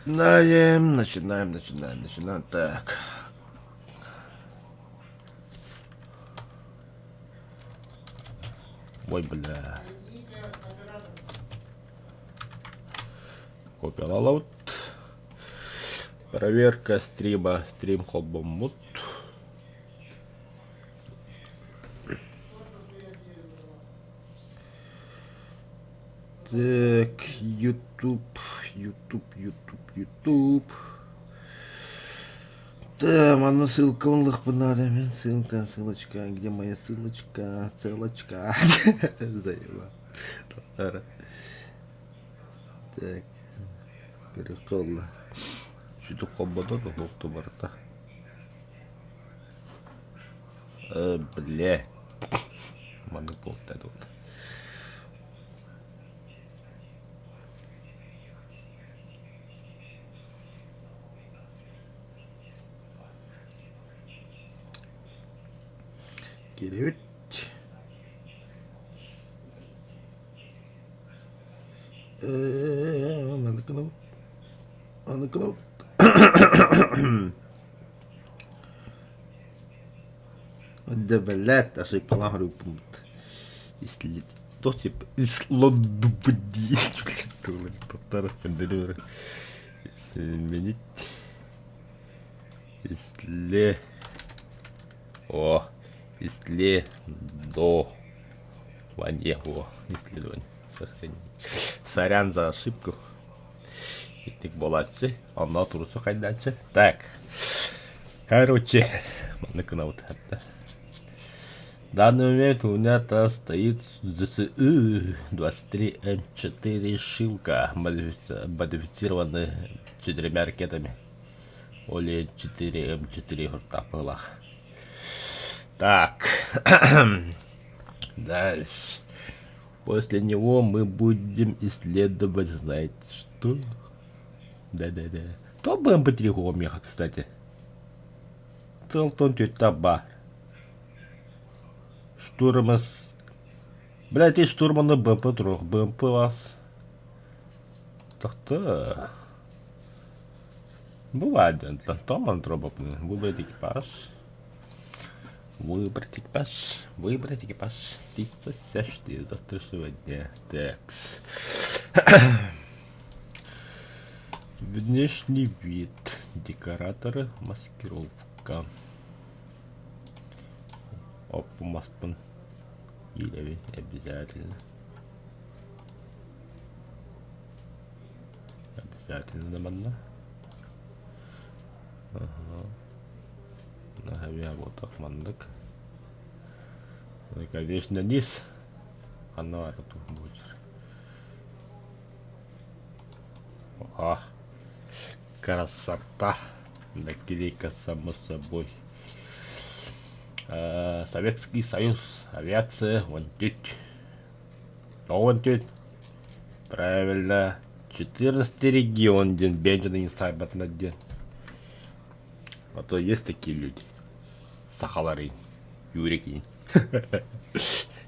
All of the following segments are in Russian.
Начинаем. Так. Ой, бля. Копилолот. Проверка стрима. Стрим хоббомут. Так, YouTube. Там, она ссылка, он лохпанадами. Ссылочка. Где моя ссылочка? Ссылочка. Заебал. Так. Прикольно. Что-то хоббода, но кто борта. Бля. Монопол тут. Кирюч. Надо кнут. Да, блядь, ошибка на группу. Если то типа исландубди, повторов пенделюры. Изменить. Если исследование. Сохранить. Сорян за ошибку. Итик болачы, она турусу хайдачы. Так. Короче, накнут это. В данный момент у меня стоит ЗСУ 23М4 Шилка, модифицированный 4 ракетами. Оле 4М4 гурта пылах. Так. Дальше. После него мы будем исследовать, знаете что? Да. То БМП-3 Гомеха, кстати. Телтон Тютаба. Штурмас. Блять, и штурман на БМП-3. БМП вас. Так-то. Бывает, там он троба. Выбрать экипаж. Выбрать экипаж. Птица сящая завтра сегодня. Такс. Внешний вид. Декораторы. Маскировка. Опа, маспан. Или обязательно. Обязательно манна. Ага. Нахавя вот ахмандак. Ну и конечно низ. Анна тут будет. О, красота. Наклейка само собой. Советский Союз. Авиация. Вон тут. Правильно. 14 регион. День Бенджина не сайбат на день. А то есть такие люди. Сахалары. Юрики.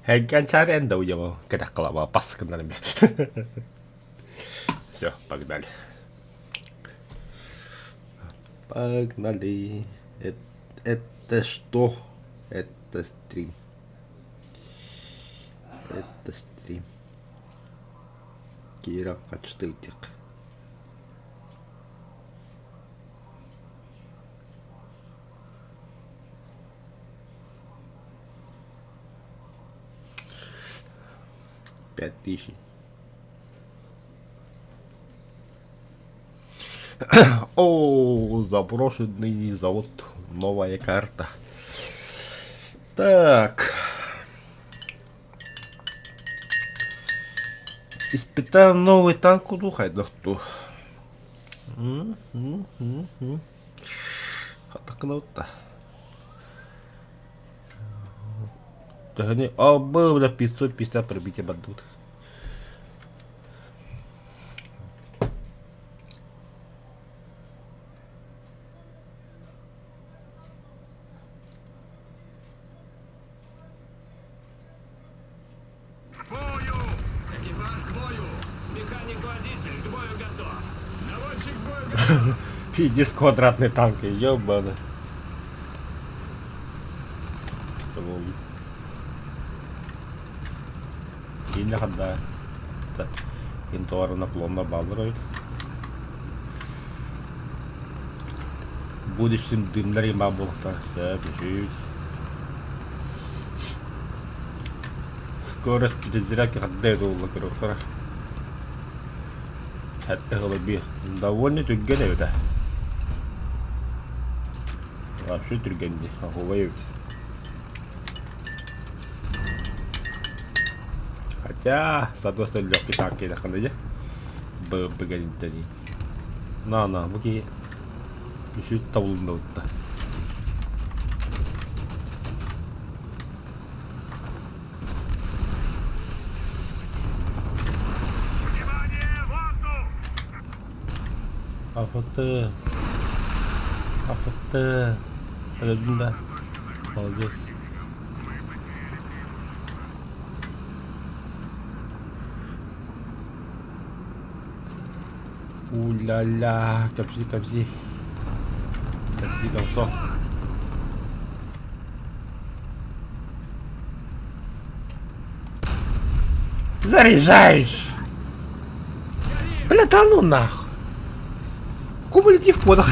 Гончаренда у него. Когда клава паска на нами. Все, погнали. Погнали. Это что? Это стрим. Кира Качтытик. Пять тысяч. О, заброшенный завод. Новая карта. Так. Испытаем новый танк у духа. Да кто? Так ну-то. А, был на 550 пробития бандут. Механик-водитель, к бою готов. Наводчик боя Иди с квадратной танкой, ёбаный. Yine kadar интуарно плавно базарует. Будущим дымдар ема болса, пишуть. Скорость перезарядки отдает угла короче. Это голуби довольно тюрген это. Вообще тюрген не, воюют. Хотя, с одной стороны, легкий танки на канале. Погодите, они. На, буки. Еще тавлunda утта. Афоте. Ada. Молодец. Уля-ля, капси. Капси комсо. Заряжаешь! Бля, да ну нахуй! Кумулятив подах.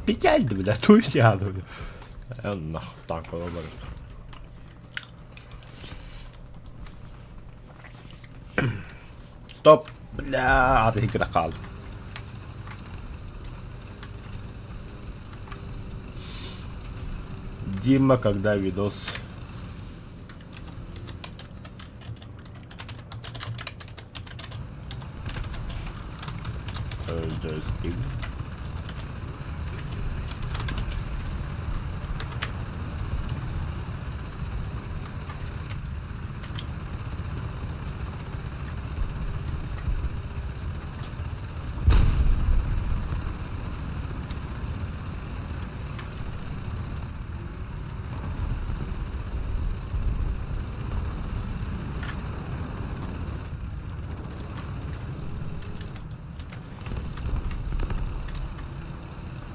Печально, бля, тусяду, бля. Нахуй, так, вот. Стоп! Бля, ты куда кал? Дима, когда видос?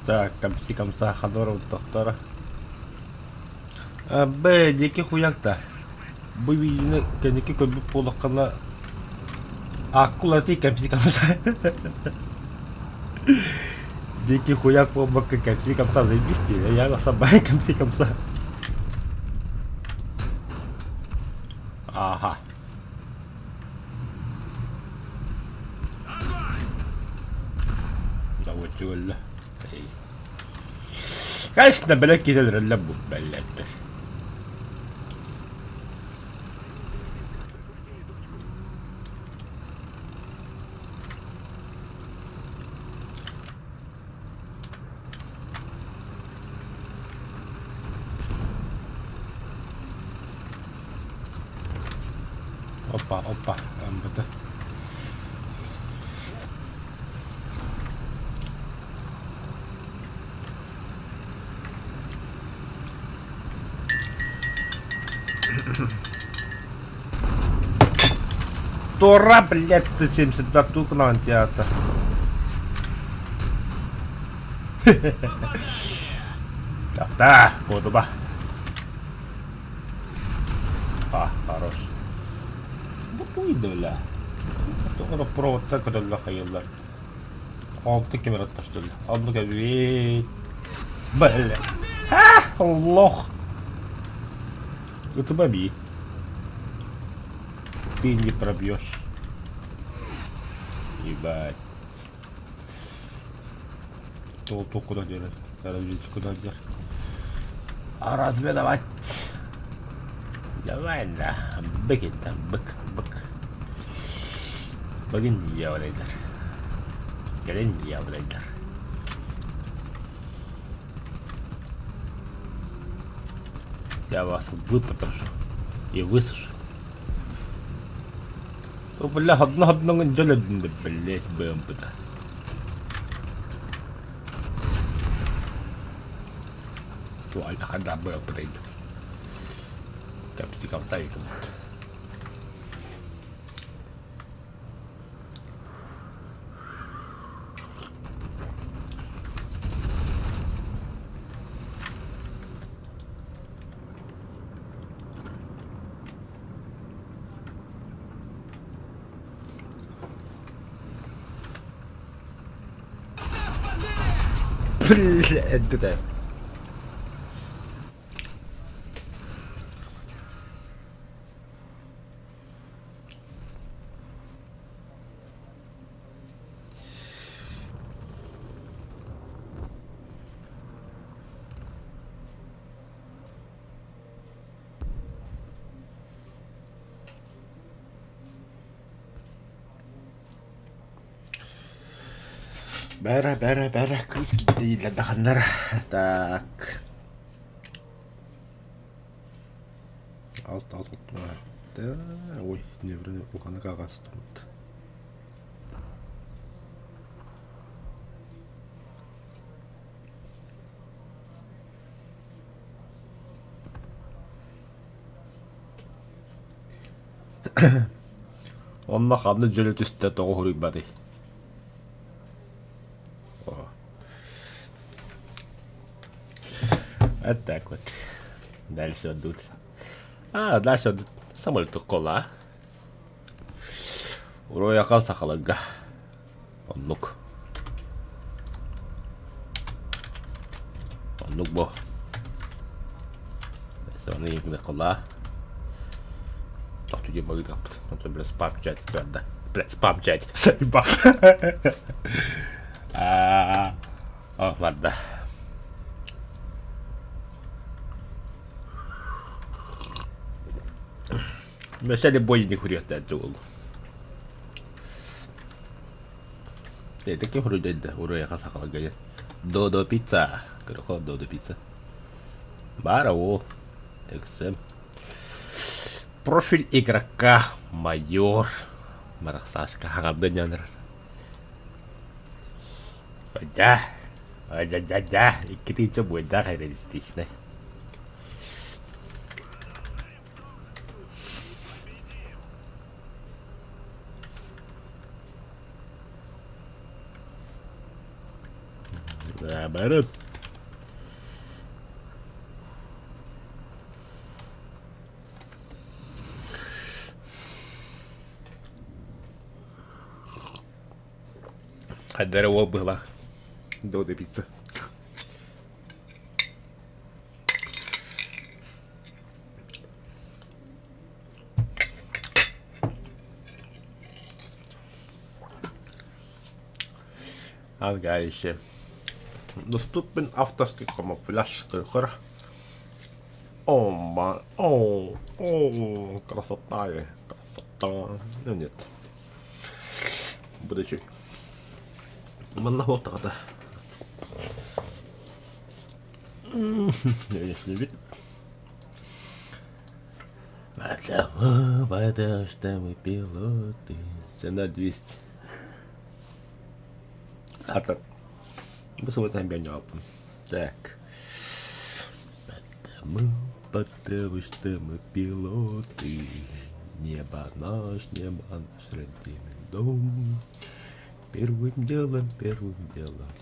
Так, комса Ходоров доктора. Деки хуякта. Бу видеоны кенеки көрбүп болаккана акулати комса. Деки хуяк болбакка комса заебисти. Я насабай комса. Ага. Да вот чуэллэ. Конечно, блядь, кидали лабу, блядь. Опа, МБТ. Тора, блядь, ты 72 штук на антиата. Да, подоба. Хорош. Ну, пуйда, бля. Только провод так вот для хайла. Он таки меротта, что ли? Он ну-ка, ведь. Бля. Лох. Это баби. Ты не пробьешь. Ебать. То куда делать? Разведчик куда делать? А разведывать. Давай, да. Быки там, бык. Богин является. Gelin является. Я вас выпотрошу и высушу. То, бля, одно джолебнде, блять, БМП-то. Вуаля, хада б прийде. Капсиком сайком. Блядь, да. Бәрі, кыз кетті елдағандар. Так. Алты. Ой, не бір оғаны қағасы тұрмады. Онна қамны жөлі түсті тоғы хүрік бады. Вот так вот. Дальше идут. Дальше идут самолеты кола. Уроя сахалага. Оннук бо. Соны егне кола. Так туди магда. Это бля спам-чат, да. Бля спам-чат. Сайба. Ладно. Mesela boyu ne hürriyetlerde oldu. Dedik ki hürriyette oraya kasakala gel. Dodo pizza. Kırık Dodo pizza. Бара о. Эксем. Профиль игрока. Майор. Марахсашка. Хагабденянер. Да. И китича будет да реалистичный. Наоборот. А дерево было. Додо пицца. Дальше. Доступен авторский камуфляж крыхора. Красота. Ну нет. Будучи. Маннахота, да. Внешний вид. Потому что мы пилоты. Цена 200. Так. Посмотрим бенёп. Так. Потому что мы пилоты. Небо наш родимый дом. Первым делом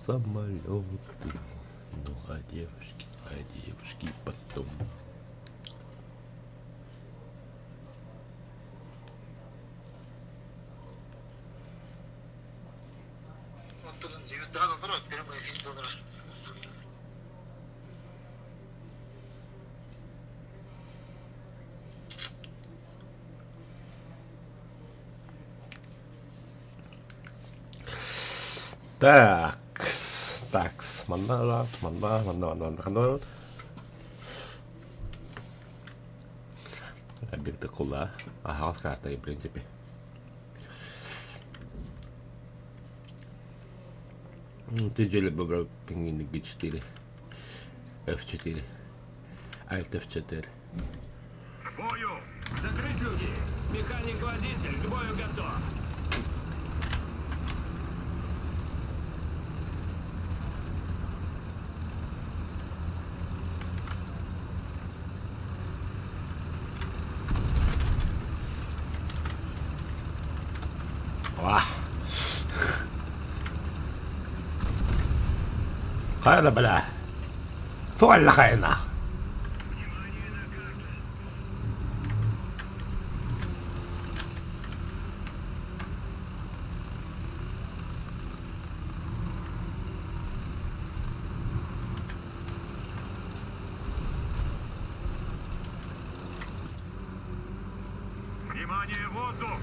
самолеты. Ну а девушки потом. Так, манда. Объекты кула. Ага, с картой, в принципе. Ты жили бы брал пингвин G4. F4. Alt F4. К бою! Закрыть люки! Механик-водитель к бою готов! Кая да, бля. Туаль кая нахуй. Внимание, воздух!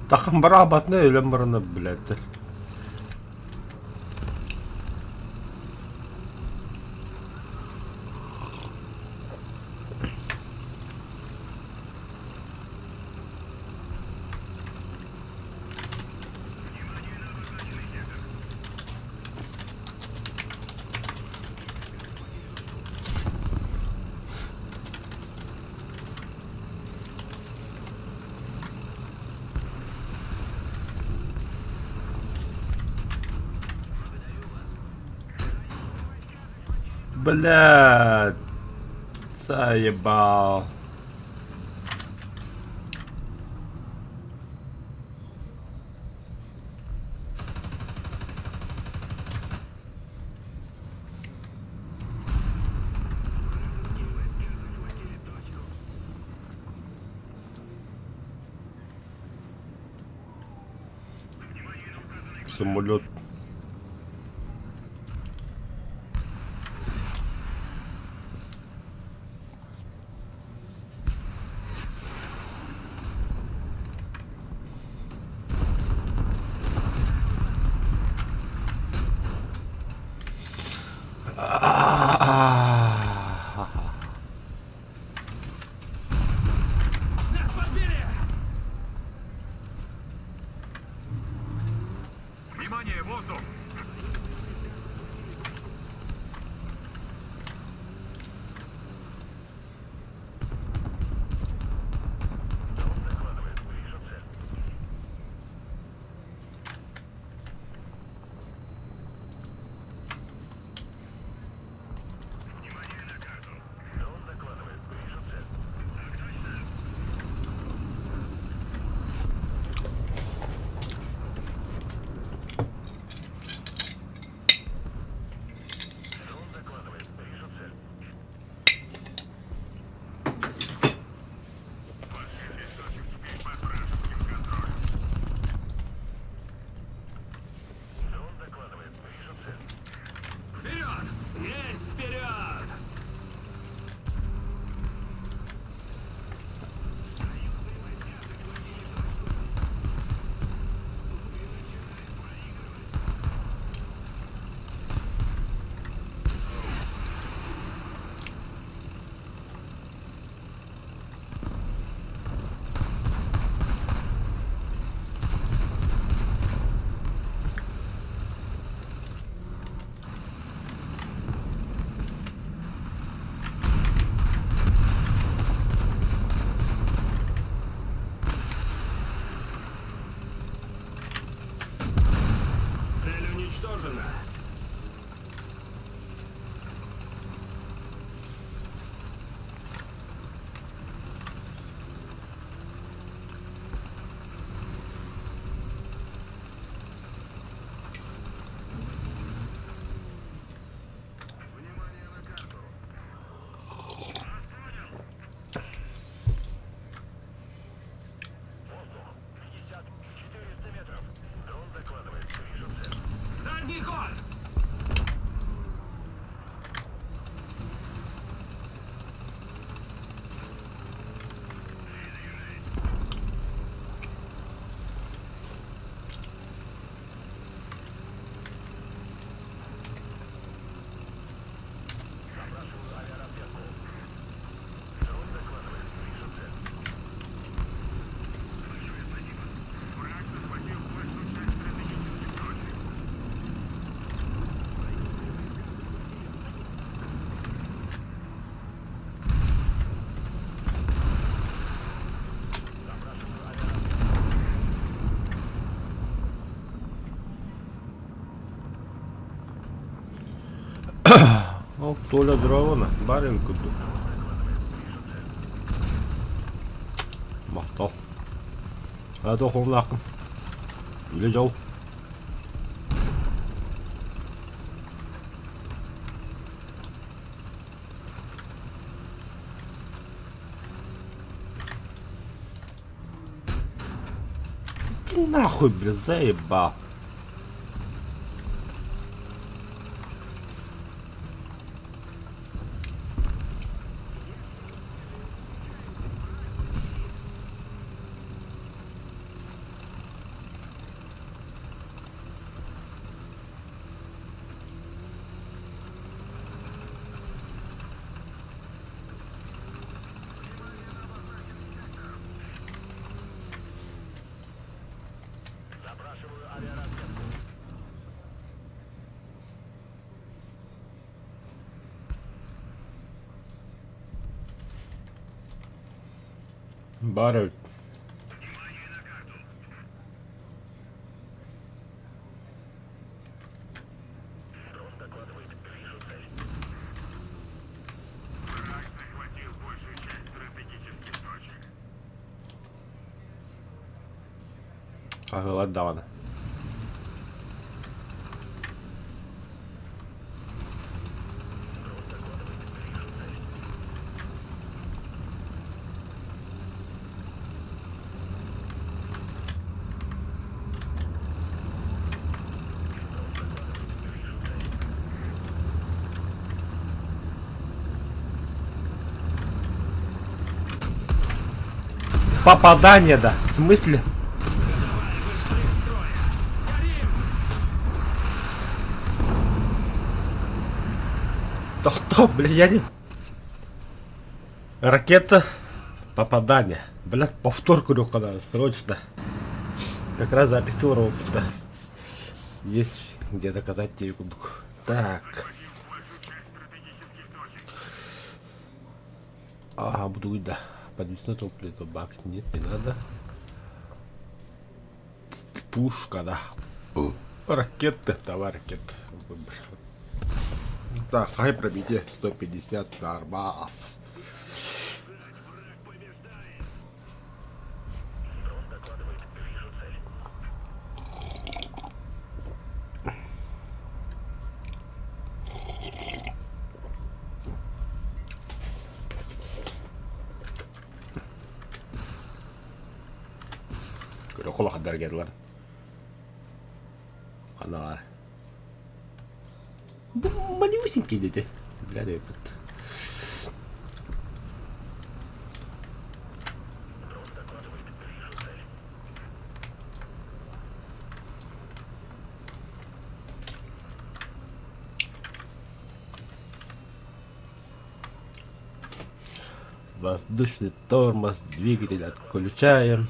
Takım berabat ne öyle mırını biledi. Блядь. Заебал. Самолет. Нас подбили! Внимание, воздух! Вперед! Есть вперед! Цель уничтожена. Задний ход! О, Толя дрона. Барин куду. Мақтал. Hadi okulun hakkım. Öyle çabuk. Иди нахуй, бля, заебал. Барель. Захватил большую часть стратегических точек. Оголодал. Попадание, да? В смысле? Да кто, бля, я не... Ракета. Попадание. Блядь, повторку надо срочно. Как раз записал робота. Есть где доказать секунду. Так. Ага, буду, да. Подвесной топливо, бак. Нет, не надо. Пушка, да. Ракеты, давай ракеты. Так, хай пробитие 150 нормас. Кола хаддар geldiler. Аналар. Bu малюсенький dedi. Bля, evet. Воздушный тормоз, двигатель отключаем.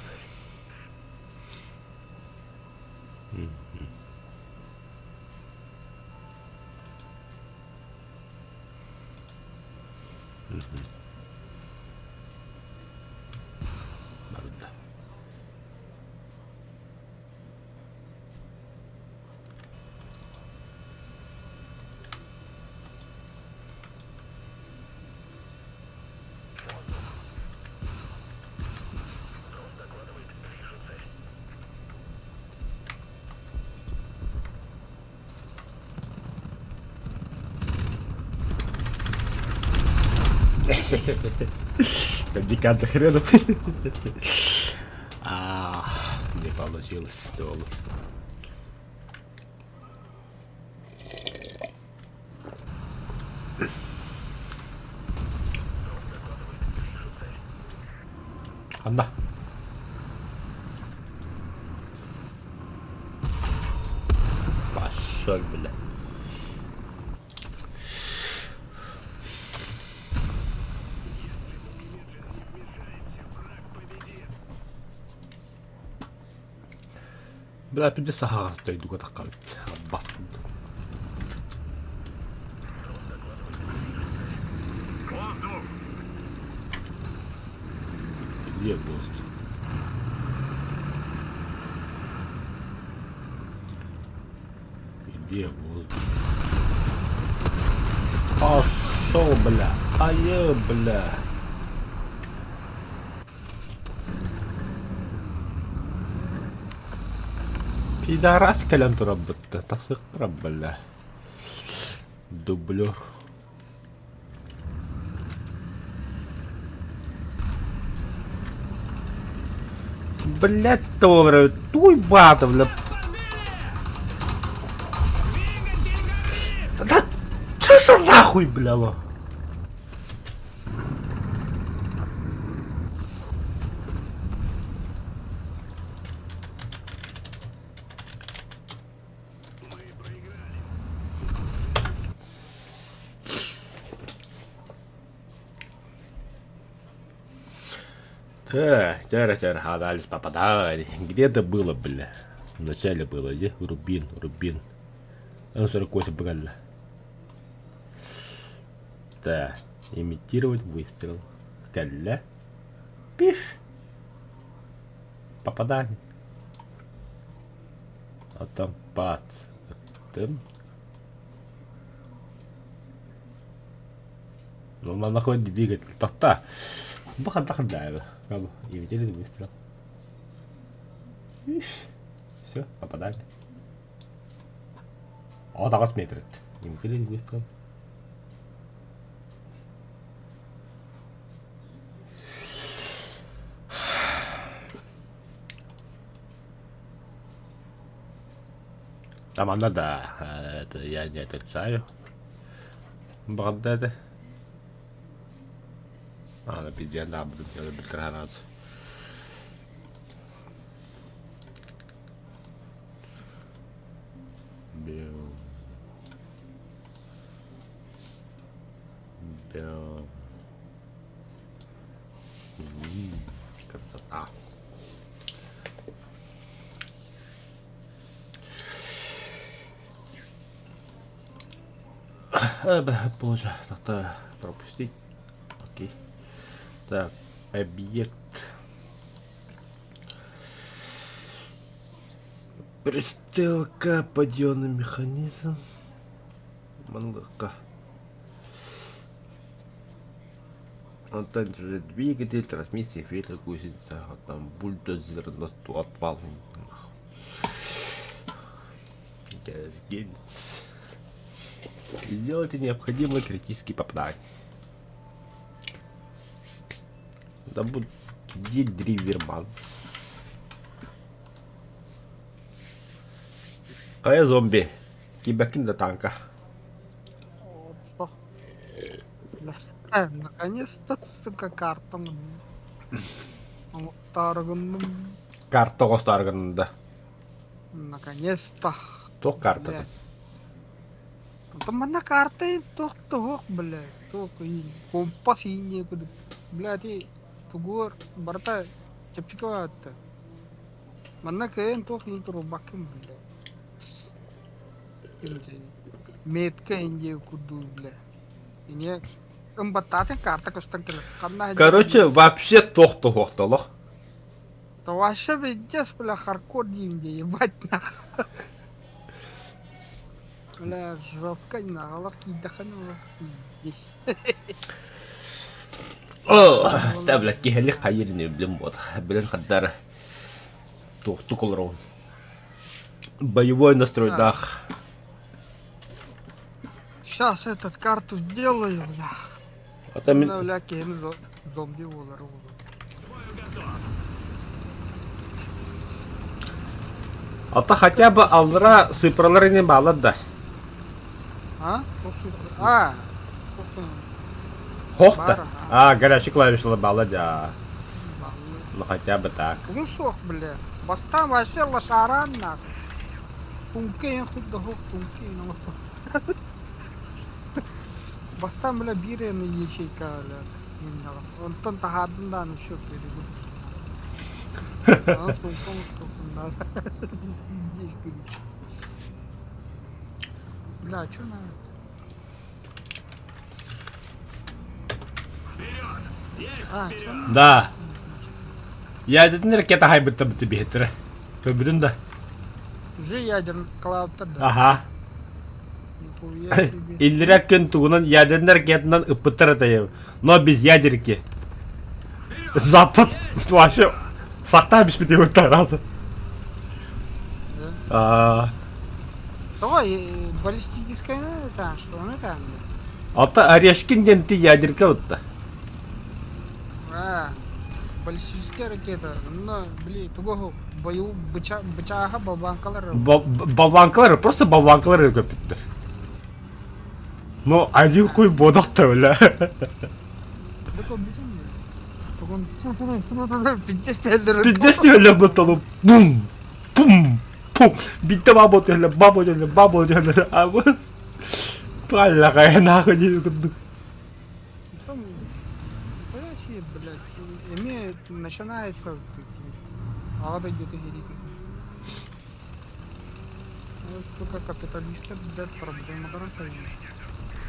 Дикан хренов. Не получилось. Стол. Анда. Пошел, бля. Бля, придется стоит дуга такая. Баск. Воздух! Где воздух? Где воздух? Пошел, бля. Ае, бля. Пидорас калям турабытты. Тасык бля. Дублер. блядь, долларов. Туй бата, бля. Да, что за нахуй, бля, ло? Так, теперь анализ попаданий. Где это было, бля? Вначале было, где? Рубин. М48, бля. Так, имитировать выстрел. Каля. Пиш. Попадание. А там бац. Там. Ну, нам находит двигатель. Та-та. Баха-баха-да. Имитировать выстрел. Все, попадание. О, да вас метрит. Имитировать выстрел. Там она, да, это я не отрицаю. Багдада. На пизде, да, буду делать бельтрагранацию. Бел. Красота. Получается, так, пропустить. Окей. Так, объект. Пристрелка, подъемный механизм. Мангака. Вот там же двигатель, трансмиссия, фильтр, гусеница, а там бульдозер, отвал. Газгенец. Сделайте необходимые критические попадания. Да будет дриверман. Какая зомби? Кибакин до танка. Что? Наконец-то, сука, карта. Тарган. Карта Остарган, да. Наконец-то. То карта-то. Там на карте тух, блядь. Тух и компас и некуда. Блядь, и тугор, барта, чапчикавата. Манна каен тух и турбаким, блядь. Метка инде куду, блядь. И не... Батата карта костакила. Короче, вообще тох-тох-тох-тох. То вообще видишь, бля, хардкор инде, ебать нахуй. Бля, жестко на головке доханула. Здесь. О, да, бля, кихали хайрни, блин, вот. Блин, хадар. Туколрон. Боевой настрой, дах. Сейчас этот карту сделаю, бля. А там... Бля, кем зомби волар. А-то хотя бы алра сыпралары не мало, да. А? А! Хохта? А, горячий клавиш лабала, да. Ну хотя бы так. Кумсох, бля. Баста вообще лошаран нахуй. Пункей худ да хох, пункей на мосту. Баста, бля, бирен и ячейка, бля. Он тон тахадын да, ну шо перейдут. Он сумком надо. Здесь говорит. Бля, чё надо? Чё надо? Да. Я один ракета хайбыт там тебе хитре. Көбүдүн да. Уже ядерный клауд-то, да. Ага. Нихуя себе. Иллирак көн тугунан ядерный ракетынан ыппыттар атайым. Но без ядерки. Запад вообще сахта бишпити өтті разы. Давай, баллистическая, это что, ну там? Ата Орешкин денти ядерка өтті. Баллистическая Икки ракета. Ну, блин, туго бою бычаға бабанкалар. Болванкалар, просто болванкалар көп бітті. Ну, один хуй бодақта бля. Дыко бүтін бе. Тугон пиздестелдер. Пиздесті бля бұталу. Бум! Бум! Бум! Битті бабо дерлі. Абы. Палла қая нахуй дейін күнді. Там, вообще, блядь, имеет, начинается, ада где-то герит. Сука, капиталисты, блядь, проблема гарантия.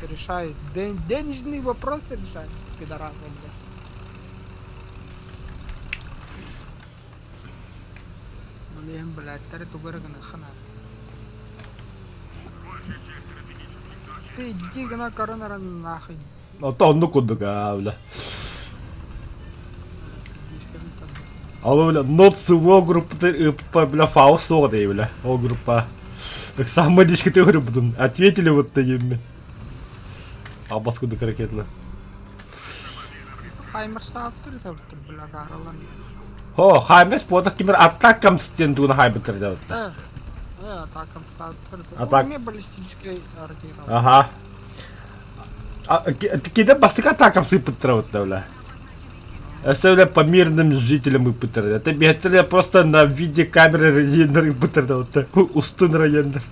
Решает, денежные вопросы решает, пидорасы, блядь. Блин, блядь, тари тугары хана. Ты иди гана коронара нахуй. Ата күндік бля. Алло, бля, ноцы о группа, бля, Фауsto дей, бля, о группа. Самые дички группы, ответили вот такими. Абас күндік ракетна. Хаймерстафтер, бля, гаралан. О, Хаймес поток кибер атакам стенду на Хаймер делать. Атакам стафтер. Атак. У меня баллистическая ракета. Ага. Кида бастык атакам сыпыттырабыт да, бля. Это, бля, по мирным жителям ыпыттырды. Это бехтер просто на виде камеры райондар ыпыттырды, вот устун райондар.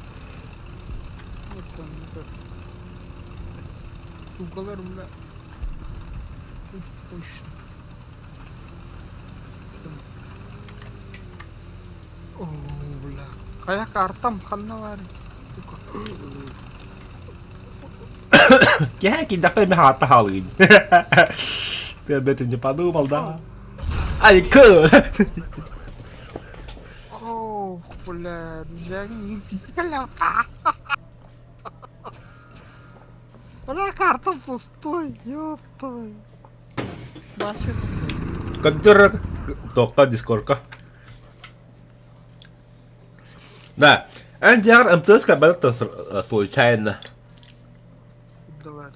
Тугалар, бля. Точно. О, бля. Каяк артам ханна бар. Я кида пойми хата халын. Ты об этом не подумал, да? Ай, кыл! О, бля, я не пиздаля. Бля, карта пустой, ёпта. Вообще. Контр... Только дискорка. Да. NDR МТС как-то случайно. Давай.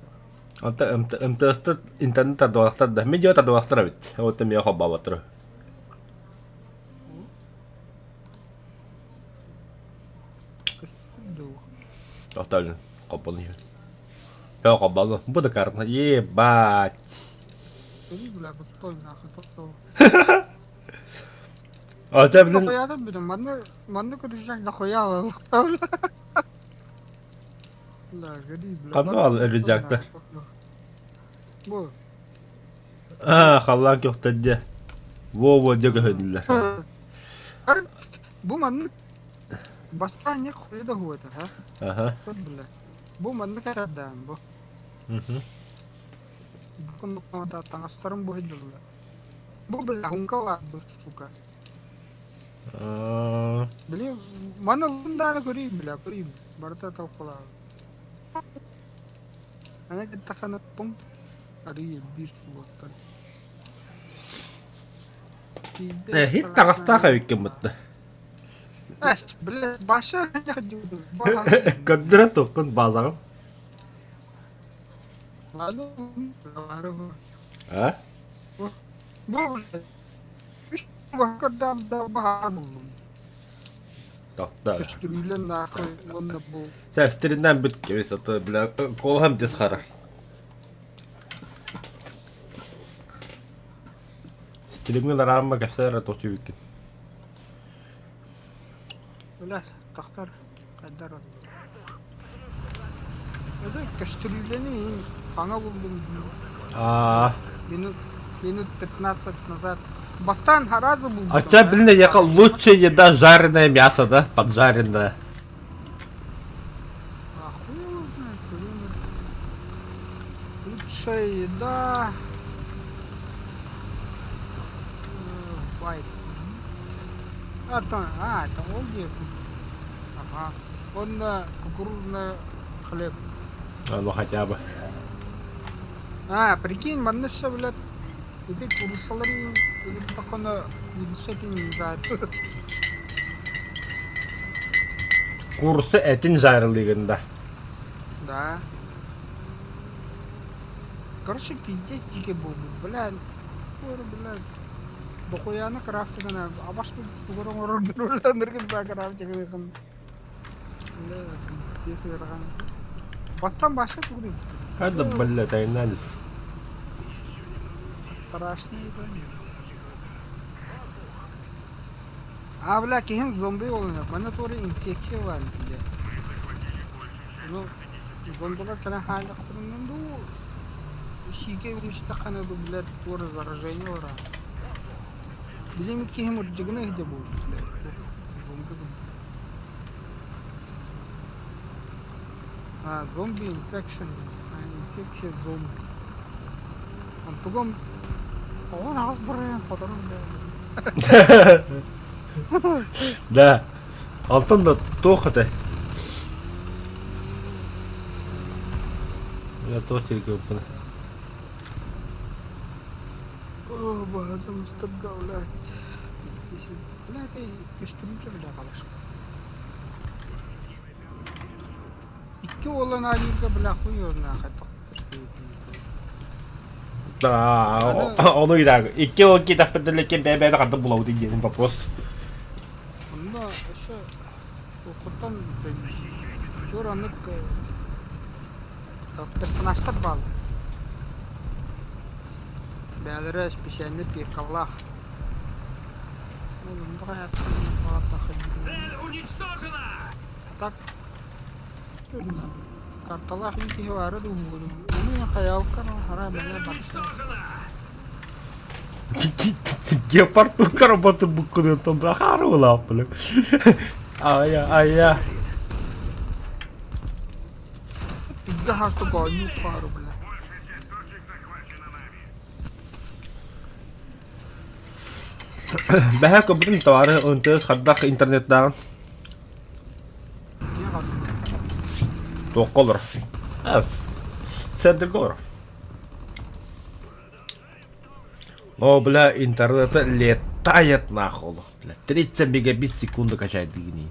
МТС интернет адуақтар да. Мен жауат адуақтар бит. Вот мен хоба батыр. Оставлен. Копалый. Я хобал. Буду карта. Ебать. Бля, пустой нахуй, пустой. А тебя, блин... Я там буду, манны кудышак нахуя вал. Бля, годи, бля. Канал рюкзакта. Бу. Халлан кёхтәдде. Во, дега хөдүлләр. Бу манны басқа не хуйда хуйда, ха? Ага. Бля. Бу манны карадан, бу. Бу да таңастарым бу хиддылла. Бу бля, хунка ва, бу сука. Блин, мана лунданы көрейм, бля, көрейм. Барта тауқала. Ана кетті қанатпым. Ария, бір суаттар. Хит тағастаға өйкен бұтты. Әш, бля, башы әне қадюды. Көндірі тоқын базағым. Ладно, бары бұ. А? Бұ, бля. Үш вақырдам да бағаным. Тоқта. Көштірілен нақы, онны бұл. Сәй, стерінден бүтке бес, аты, бля, қолғам тез қара. Стерімген арамма кәпсәлер тоқчы бүккен. Бля, тақтар, қайдар он. Өді көштірілені аңа болдым. Минут 15 назад. Бастан харазы был. А тебя, блин, яка лучшая еда жареное мясо, да? Поджаренное. Хуй его знает, лучшая еда. Байт. Это олди. Ага. Он кукурузный хлеб. Ну хотя бы. Прикинь, манныша, блядь. Эти курсалары, как он курсетин не знает. Курсы этин жарылыгында. Да. Короче, пиздец дикий был, блядь. Блядь. Бокояны крафт гана. А башка тугурун ордурландырган ба крафт жигын. Да, если раган. Бастан башы тугурун. Hadi блядь, айнанец. Страшный это. А, бля, кейін зомби олынып. Мана тори инфекция бар, бля. Ну, зомбилар кана хайлық тұрыннан ду. Шиге үрмішті қанады, бля, тори заражение ора. Білемет кейін үрджігіне хиде бұл, бля. Зомби бұл. А, зомби инфекшн. Инфекция зомби. Антугам... Оған ағыз бұрын, қодарым, бля. Да. Антон да тохо-то. Я тоже только упал. О, базам стыгга, блядь. Блядь, кештімке, бля, қалашқа. Икки олан алиға, бля, құйырна, қайтық. Да, onu gider. İki o kitap bedelleken BB'de kadar bulamadın diyelim papos. Onda aşağı okutan zor anlık personajlar bağlı. Belirleş bir şeyler bir kallah. Oğlum bu hayatın falan bakın. Цель уничтожена! Tak. Kartalah inti var adı umuru. Onu hayalkan haram bana bak. Уничтожена! Gepard tuh работу буквально там бахару лапли. Ая. Tiga harus goyu paru bela. Bahaya kebetulan tawarin untuk hadak internetdan. Dia kan. $9. Evet. $7. О, бля, интернет летает нахуй, бля. 30 мегабит в секунду качает дыгни.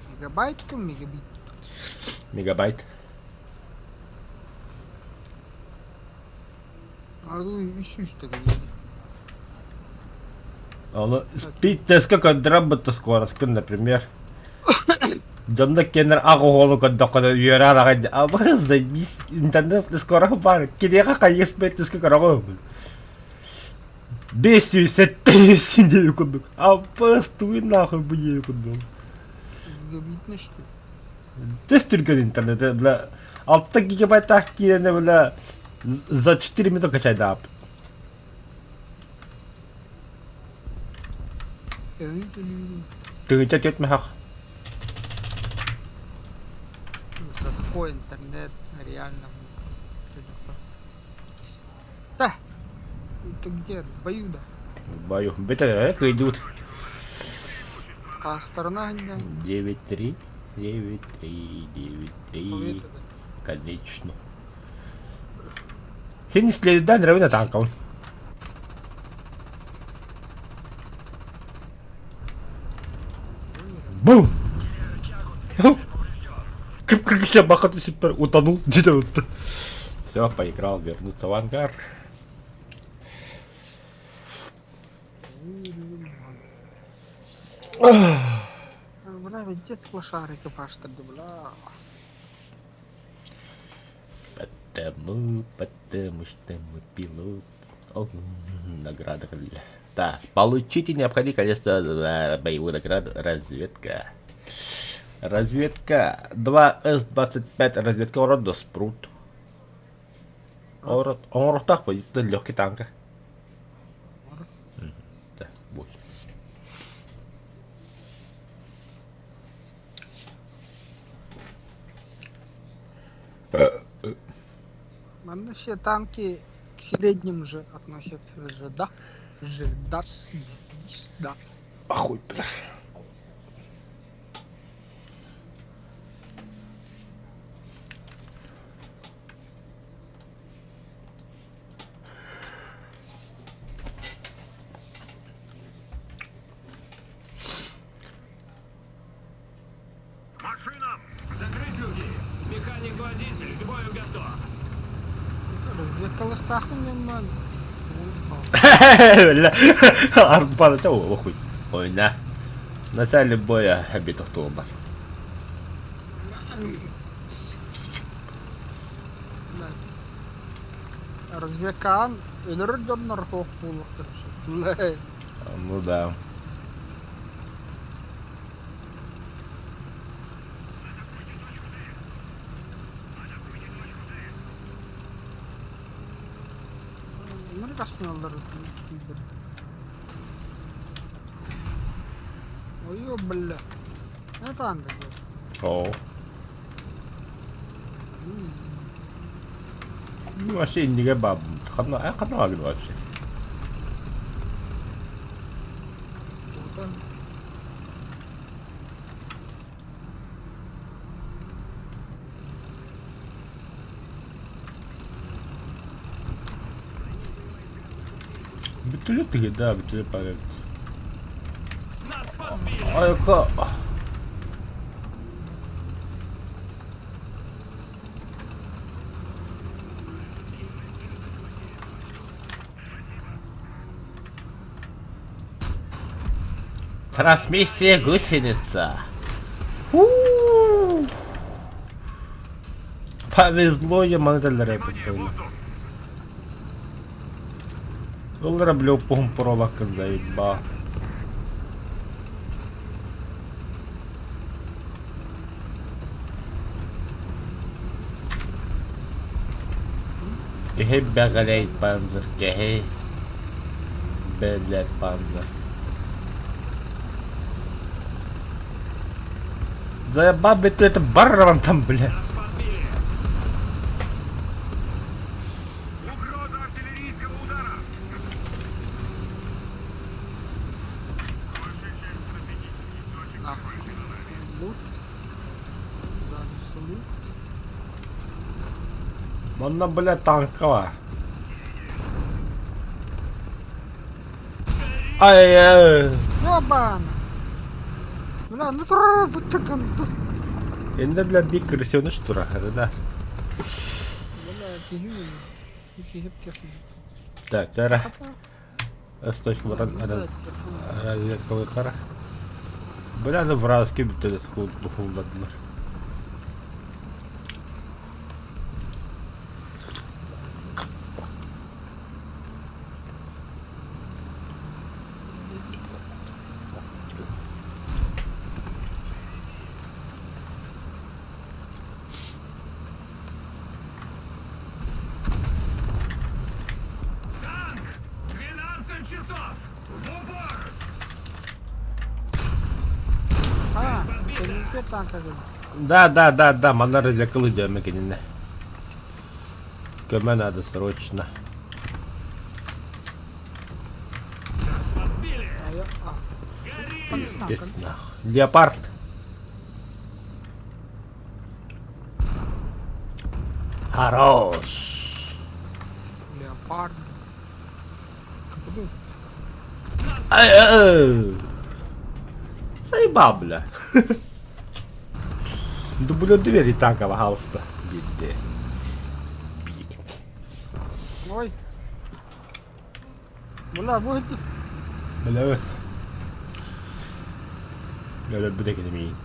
Мегабайт ку мегабит. Мегабайт. А ну еще что-то где. Он спит, сколько работа скорость, например. Жонда кенер агоолу коддокко юраарага абыз заебись интернет скоро бар кидега кайыспет тиски карагы 500-700 деп кудук абыз туй нахуй буе кудук Мегабит на что? тестирген интернет бля 6 гигабайт аккиене бля за 4 минуты качайды ап тыгынча кетме хак Такой интернет реально. Да. Это где? В бою, да. баю бета идут А сторона где? 9-3 9-3 конечно. Хин следует равно танком. Бум! Как я бахату супер утонул где-то вот. Все, поиграл, вернуться в ангар. Бля, ведь здесь лошары экипаж тогда, бля. Потому что мы пилот. О, награда, бля. Так, получите необходимое количество боевую награду разведка. Разведка 2С-25, разведка Ород Спрут. Он так будет, это легкий танк. Да, будет. Все танки к средним же относятся же, да? Да. Охуй, бля. Машинам! Закрыть люки! Механик-водитель к бою готов! Розвідкали стахом нормально. Ой, Бля, арбан, это охуй. Ой, на. В начале боя обид автобус. Развекан, ölür dönler hok buluk. Блядь. Ну да. Bunları kasmıyorlar. Ой, бля. Это анда. О. Ну, вообще не габаб. Хана вообще. Битулет таки, да, битулет появится. Нас подбили! Ай, ка. Трансмиссия гусеница. У-у-у. Повезло emanetelere böyle. Yollara bile o pohum pro bakın zayıba. Gehe begaleit panzer, gehe belet panzer. Заебал бы ты это барром там, бля. Нас подбили! Угроза артиллерийского удара! Нахуй. Лут. Дальше лут. Вон, бля, танковая. Ай-яй. Ёбана. Бля, ну тура, будто контур. Elimde bile bir kırısyon üç tura da. Бля, тяжело. Hep техника. Так, зараз з точки розвідкової кара. Бля, ну вразки б телескоп духовладно. Танк! 12 часов! В упор! Ha, seninki tanka göre. Да, мана разлякали дьомикине. КМ надо срочно. Нас подбили! А я, Гори! Пиздец нахуй. Леопард. Хорош. леопард. Капуду. Ай-ай-ай. Заебал, бля. Дублю двери танкового галста. Где? Ой. Бля, будет. Бля. Бля, bir de gelmeyin.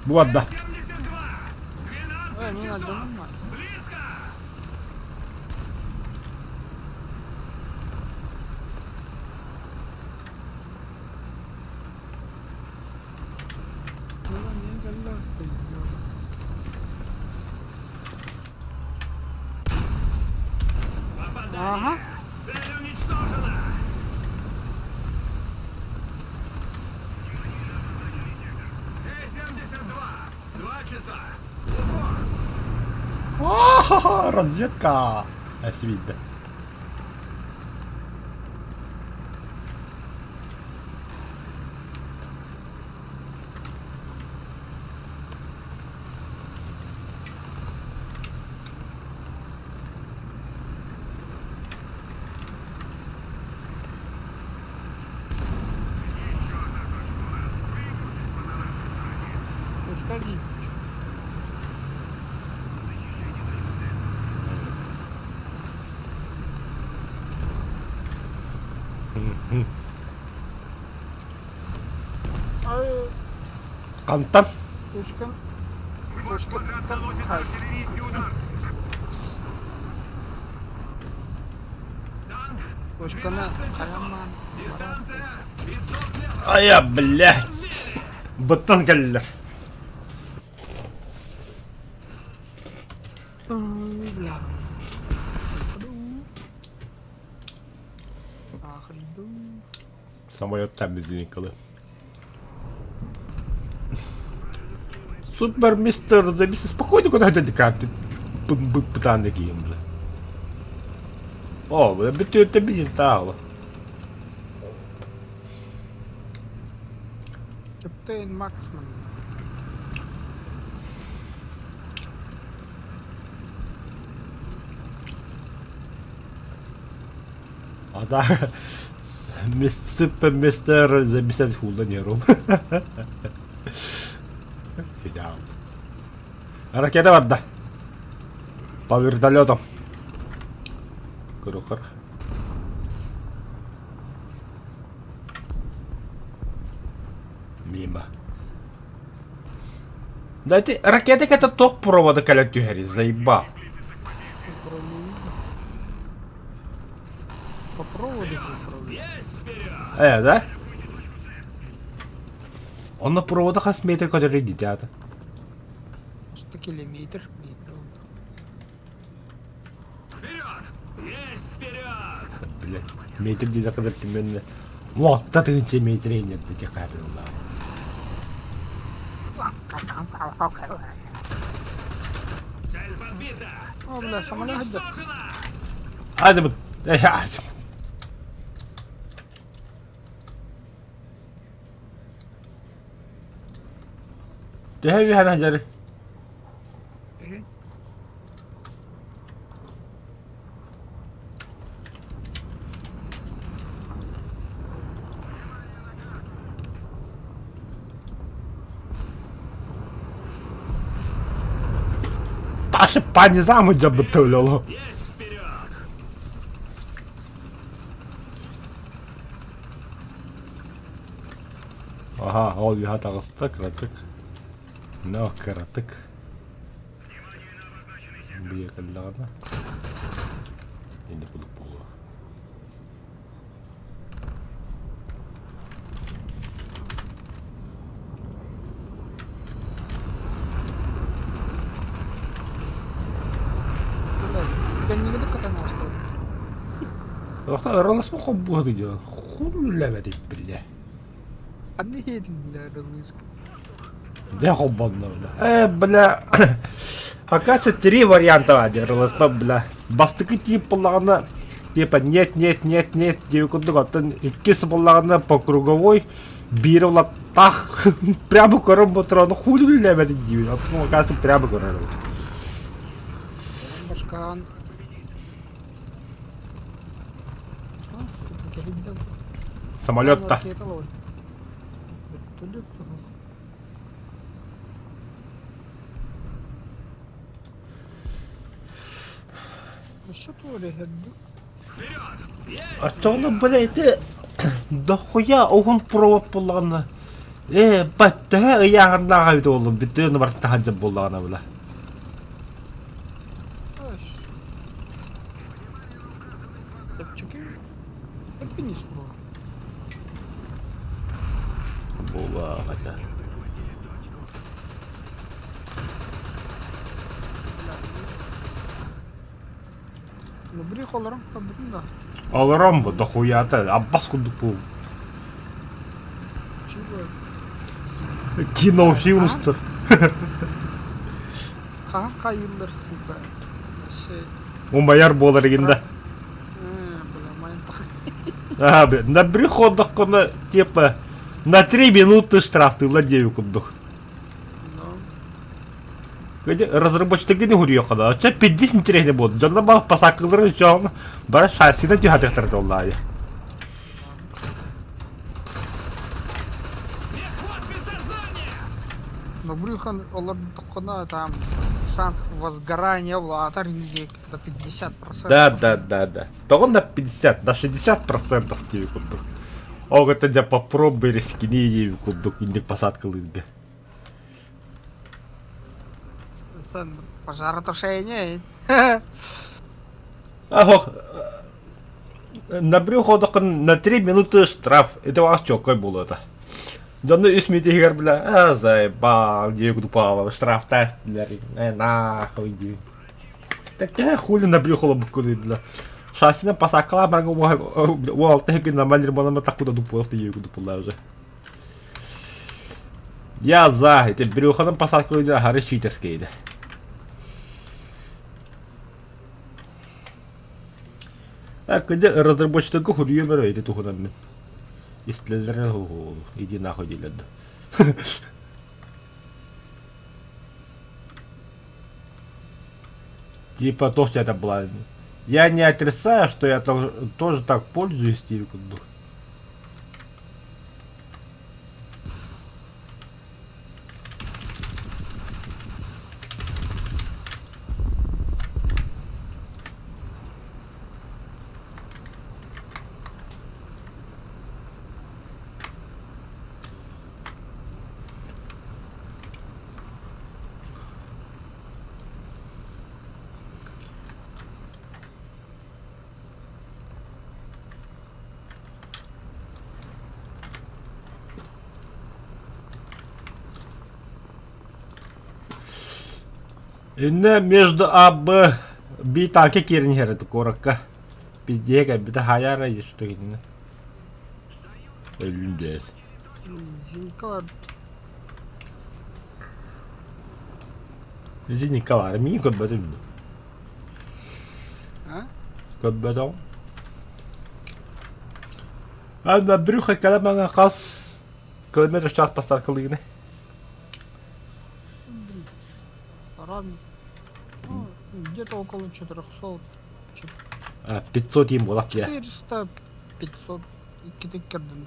Bu arada 72! Ой, 12 мне надо часов! нормально. Близко! Бля, не галят ты, ёб. Попадание! Ага. Цель уничтожена! Т-72! 2 часа! О, разведка. Аж видно. Пускай не. Ай, Антон. точка. Точка. Там. Ай. Танк. Точка на. 12 часов. Аяман. Дистанция 500 метров. Ай я, блядь. Бытан geldiler. Ай, бля. Ахриду. Самолет temizliğini kılı. Супер мистер, забейся спокойно, куда это карты. Бытан такие, бля. О, бля, битую тебе не тало. Капитан Максман. А да, супер мистер, забейся хуйланером. Идеал. Ракета var da. По вертолетам. Крухар. Мимо. Дайте, ракетик это ток провода каля тюгери, заебал. По проводу попробуй. Есть вперед. Да? Он на проводах аж метр который дитята. 100 километр. Вперед. Есть вперед. Блять, метр где-то когда примерно. Вот, да ты ничего метрей нет, этих капель, да. Цель подбита. О, бля, Цель самолет идет. уничтожена. Азимут, азимут. Тихо, Вихана, Джарри. Паша по низаму джабатулило. Есть вперед. Ага, ол биха тагыста кратык. Но кратык. Бия каллагана. Енді кудук болу. Блядь, я не люблю катание оставить. Рахта раласпа хоббу хадыга. Хулла бадик билля. Одни едем, бля, рыбыска. Да хоббанна бля. Бля. Оказывается, 3 варианта один раласпа, бля. Бастыкы тип боллагана типа нет, деп кудук аттан иккиси боллагана по круговой бири улап так прямо көрөм отураны хулла бадик дейбин. Оказывается, прямо көрөм. Башкан. Ас, кехиддем. Самолетта. Что творит? Вперед. Есть. А то она, блядь, дохуя огон провод болғаны. Бәттігі ұяғында ғайды олы, бітті өні барытта ханжап болғаны бұла. Аш. Тапчуки. Альпинист был. Бола, хотя. Ну, бри холором, побудем, да. Алырам бұ, дохуяты, аббас күндік бұл. Чего? Кино фильмстыр. Кайылдар, сука. Вообще. Умаяр болар егенде. Бля, майын тахай. На приходах қыны, типа, на 3 минуты штрафты владею күндік. Разработчиктер не гурьё када. Ача 50 интерес не болды. Жонда бал пасакылары жон бар шасида жихатыктырды Аллахи. Мехвод без сознания. Набрюхан олордукуна там шанс возгорания в латар до 50%. Да. Да он на 50, на 60% тебе кудук. Ого, тогда попробуй рискни ей кудук, индик посадка лызга. Пожаротушение. Ого, на брюхо только на 3 минуты штраф. Это вообще какой был это? Да ну и смейте игр, бля, заебал, девку тупало, штраф тест, бля, нахуй, иди. Так я хули на брюхо лобкуды, бля. Шасина посакала, бля, уал, теги на малер, бля, так куда тупо, что девку тупало уже. Я за, эти брюхо нам посадку, бля, гары читерские, да. Так, где разработчик такого хуйню это туху нам. Если иди нахуй, делят. Типа то, что это было. Я не отрицаю, что я тоже так пользуюсь, типа. Инне между Б танки кирнер это коротко. Пиздега, бита хаяра есть что инне. Элюндес. Зинкар. Зиникалар, ми код бадым. А? Код бадам. А на брюхо каламага кас километр в час посадка лыгны. Ран. Ну, где-то около 400. 500 им было я. 400, 500. И кидыкерден.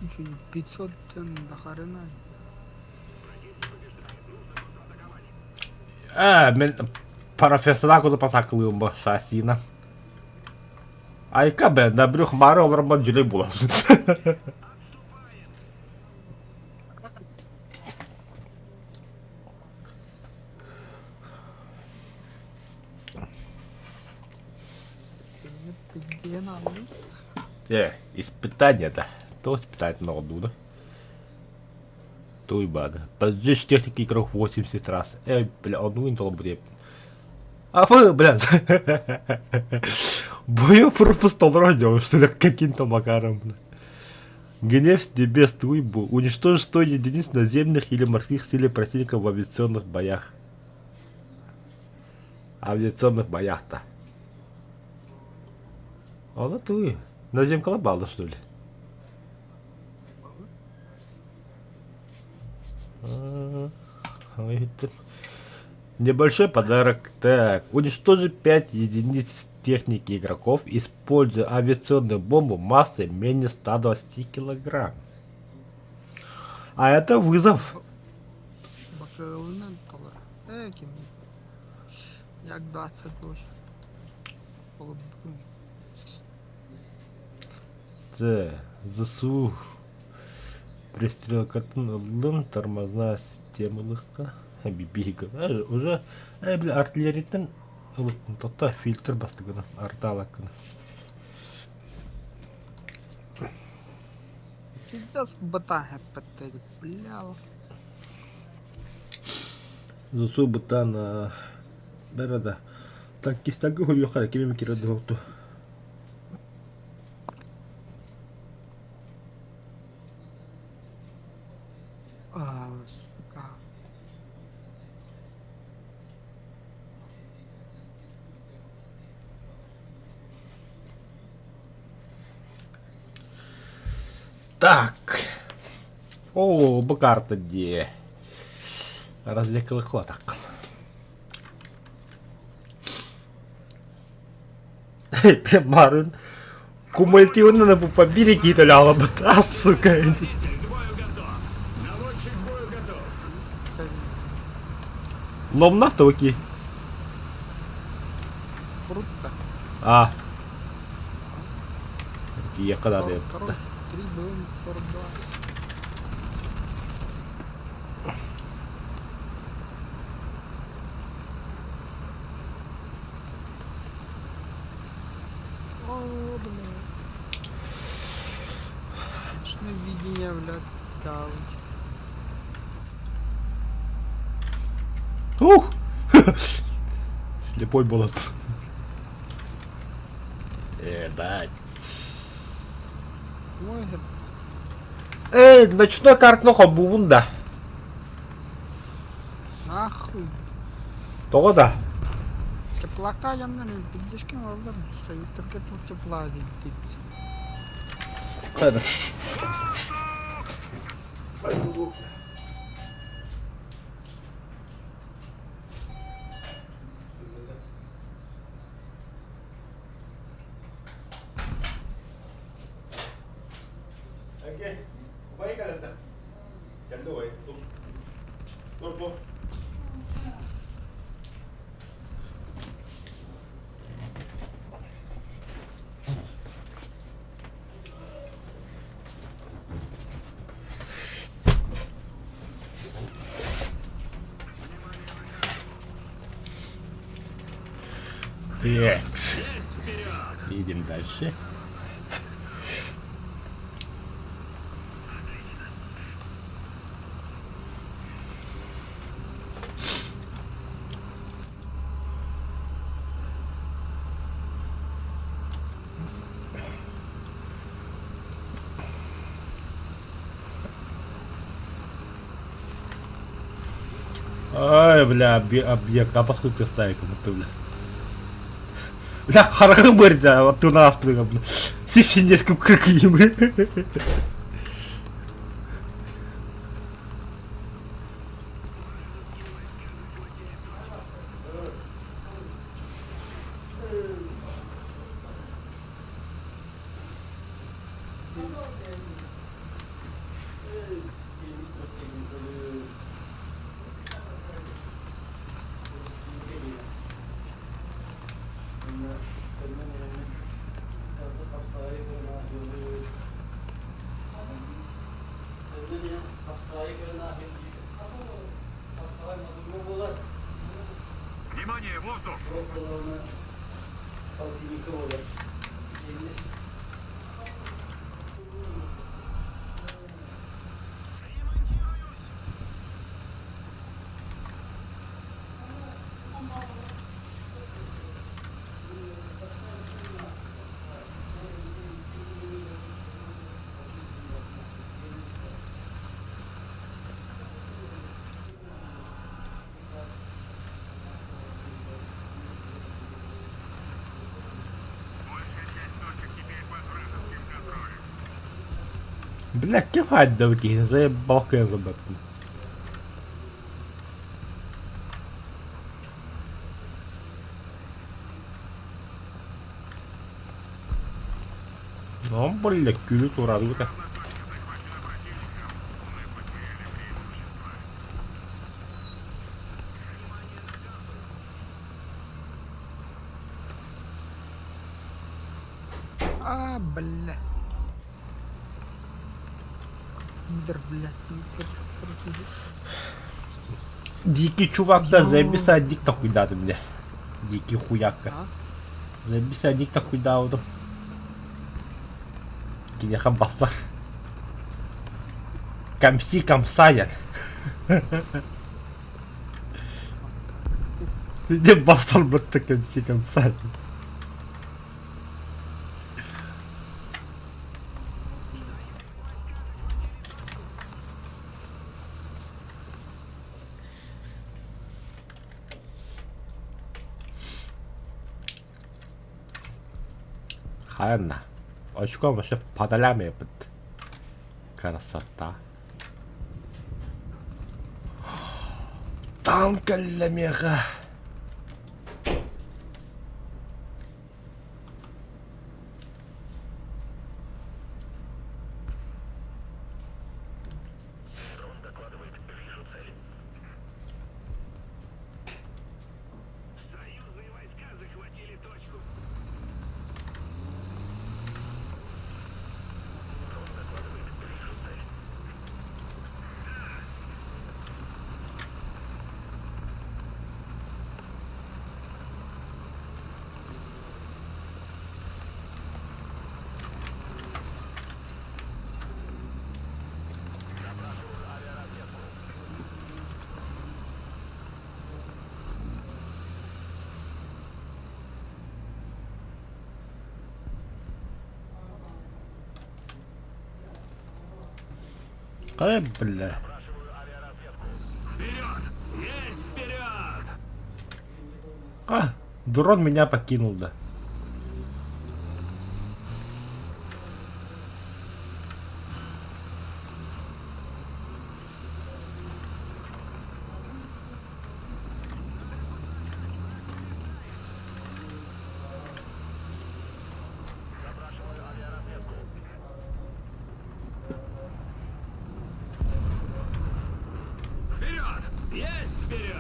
Еще не 500 до хрена. Мен профессора куда посадка лыгны шасина. Айка бе на брюх марол роман жилей было. Ты где надо? Испытание-то. То испытать надо, да? То и бада. Поджечь техники игрок 80 раз. Бля, одну интол бред. А вы, блядь. Бою пропустил радио, что ли, каким-то макаром, бля. Гнев с небес Туйбу. Уничтожить 100 единиц наземных или морских сил противника в авиационных боях. Авиационных боях-то. А вот ты. Назем колобала, что ли? Небольшой подарок. Так, уничтожить 5 единиц техники игроков, используя авиационную бомбу массой менее 120 килограмм. А это вызов. Бакалынан талар. Ким? Як 28. Так, ЗСУ. Пристрелка лым, тормозная система легка. Бибига. Уже, бля, артиллеритен. Тота фильтр бастыгана. Арталакана. Пиздец, бата хэппэттэ. Блял. ЗСУ бутана. Да. Так, кистагы хуйоха, кемем кирадохту. Так. О, карта где? Развлекал хваток. Прям Марын Кумулятивно по береги то ляла бы, а, сука. Водитель, к бою готов. Наводчик к бою готов. Лом нафта, окей. Круто. А. Я когда ты. 3 БМ 42. О, блядь. Ночное видение, блядь, давать. Ух! Слепой был. Ебать. Ой, Ночной картноха бунда. нахуй. То да. Теплака yandan пиздешки aldım. Sayıtırken çok tepla değil. Это. Окей, поехали тогда. Давай, тут. Текс. Идем дальше. Ай, бля, объект, а поскольку ты ставишь, как будто, бля. Бля, харахы бырь, да, вот ты нас, бля, бля. Сипси несколько крыки, бля. Внимание, воздух! Бля, кивать давки, заебал я забыл. Ну, бля, кюлю урадует. А, бля. Пидор, бля. Дикий чувак, да, заебись аддик такой даты, бля. Дикий хуяка. А? Заебись аддик такой дауду. Кинеха басар. Камси камсаян. Где бастар бытта камси камсаян. 하였나? 어시고 뭐시 바달라메 부터 карасота. Танкалямеха. Бля. Вперед! Есть вперед! Дрон меня покинул, да. Вперед! Есть вперед!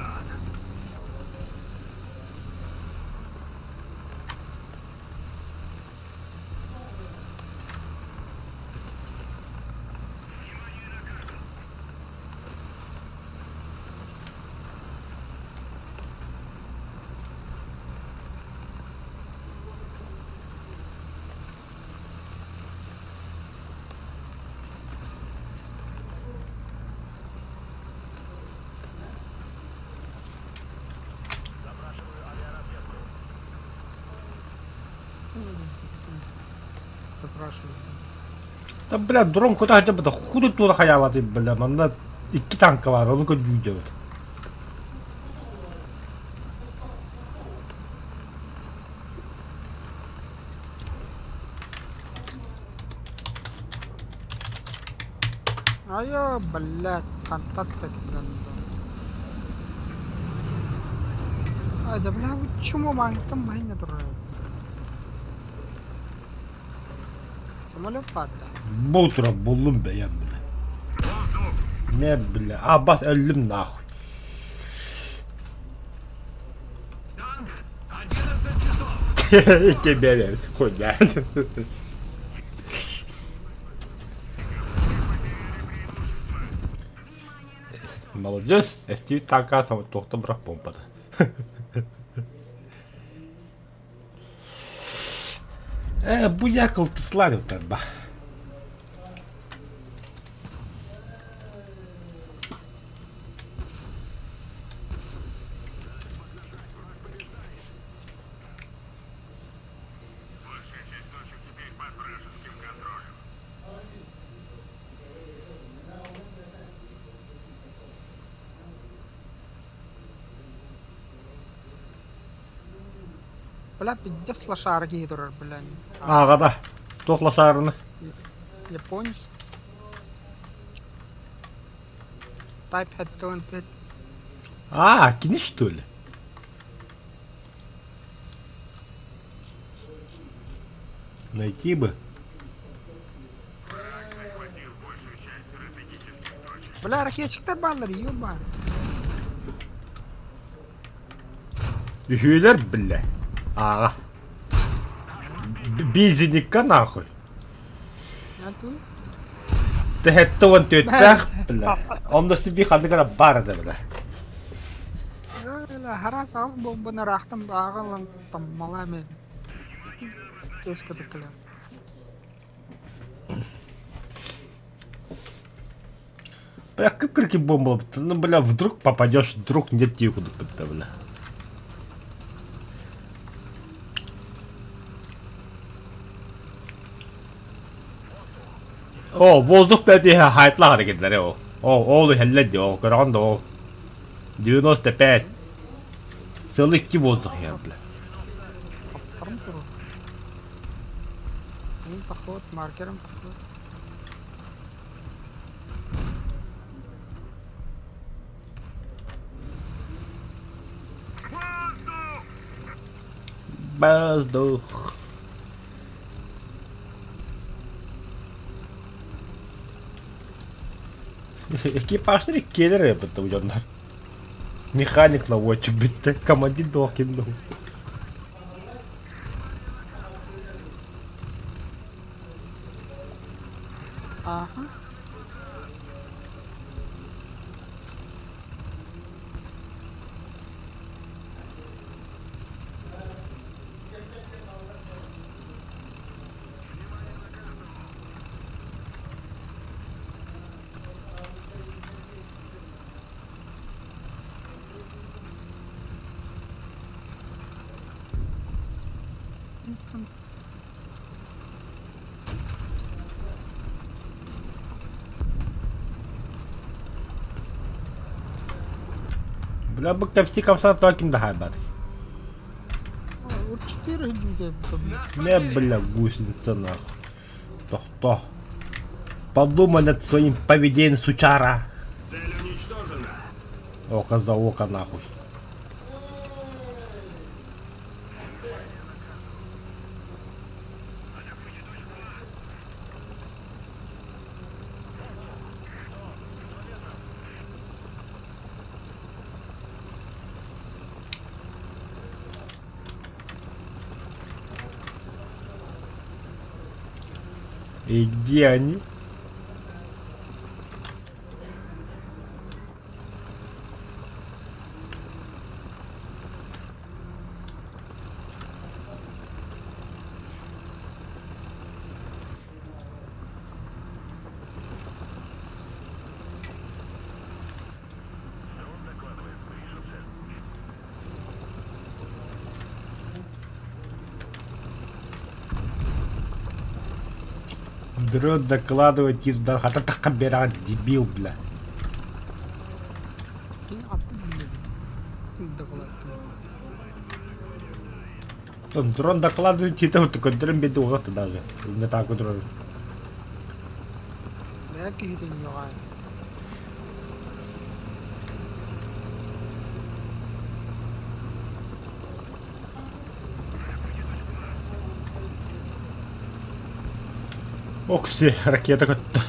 Запрашиваю. Да, бля, дрон куда хотя бы, да хуй туда хаяваты, бля, манда 2 танка var, onu götürüyor. Ayo, блядь, pantat так гандон. Ай, да бля, вы чему мангтам бахиня турает? Самолет падда. Бутра buldum be ya bля. Ne bля, bas öldüm nahуй. Танк! 11 часов! Тебе верь, хуйня. Молодец, Стив танка sama to'xta biroq pompada. Bu yakıltıslar yok tabi. Бля, пиздец лошарги турар, бля. Ağada. Toxlasarını. Японец. Type head pet. Kini что ли? Найти бы. Бля, ракетчик-то баллар, ёба. Ühüler bile. Bizinikka nahуй. А тут? Tehette on töttэх bile. Ondası bir kandı kadar bardı bile. Бля, харас ал бомбаны рахтым бағалан таммала мен. Өскө бітілі. Бля, кып-кырки бомба бітті. Ну, бля, вдруг попадешь, вдруг нет тихуда бітті, бля. Воздух бәді хайтлы hareketleri o. Oğlu helledi o, kıran da o. 95. Сылы 2 воздух я, бля. Қаптарым тұру. Мен поход, маркерім поход. Воздух. Ekipajları gelir ya bitti uyanlar. Mekanikla watch bitti. Командир дохинду. Ага. Бля, бы капси камса токим да хайбат. Вот 4 juga, блядь. Не, бля, гусеница нахуй. Кто? Подумай над своим поведением, сучара. Цель уничтожена. Око за око нахуй. И где они? Дрон докладывает из Дахата Такабера, дебил, бля. Ты attı bile. Докладывай. Дрон докладывает, это вот такой дрон беду вот даже. Не так вот дрон. Belki hirin yok abi. Окси, ракета как-то.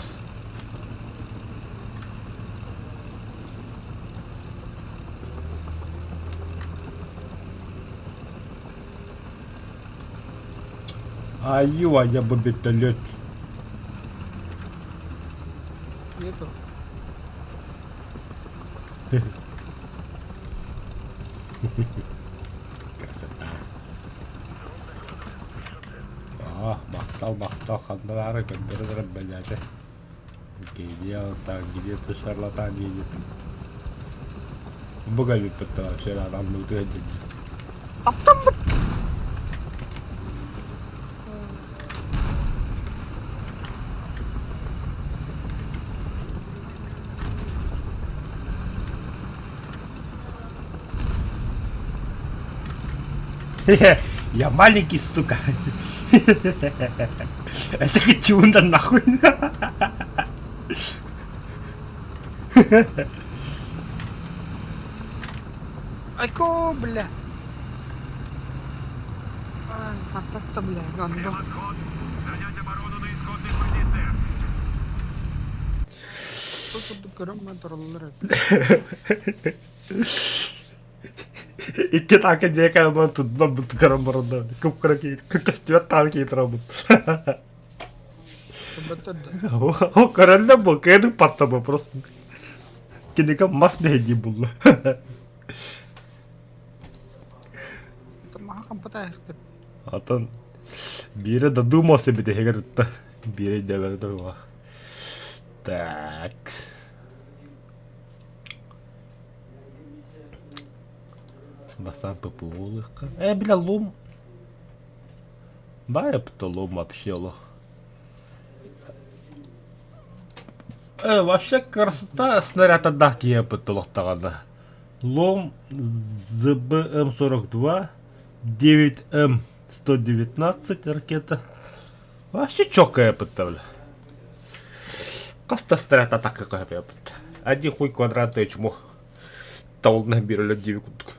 Аю, а я бы беталет. Нету. Красота. Мақтал, қандары көндіріп, блядь. Кейде алтан, где-то шарлатан едет. Бұға бетті вообще, адамның түгенде. Attım mı? Я маленький, сука. Это чунда нахуй. Айко, бля. Attı bля, ganda. Отход. Занять оборону на исходных позициях. Тут кırım туралар. İki tane diye kalman tutmam bu tıkarım barında. Kıpkıra ki, kıkıstıyor tane ki itiramın. Betul. O kararında bu, kaydı patlama просто. Кинека мас не было. Tamam kapatay. Atan biri додумался bir de hegarıtta. Biri de verdi var. Так. Басан ППО легко. Бля, лом. Бая то лом вообще лох. Вообще красота снаряд отдаки я потолохтагана. Лом ЗБМ-42, 9М-119 ракета. Вообще чокая я пытал. Каста снаряд атака какая я пытал. Один хуй квадратный чмо. Тол набирали 9 куток.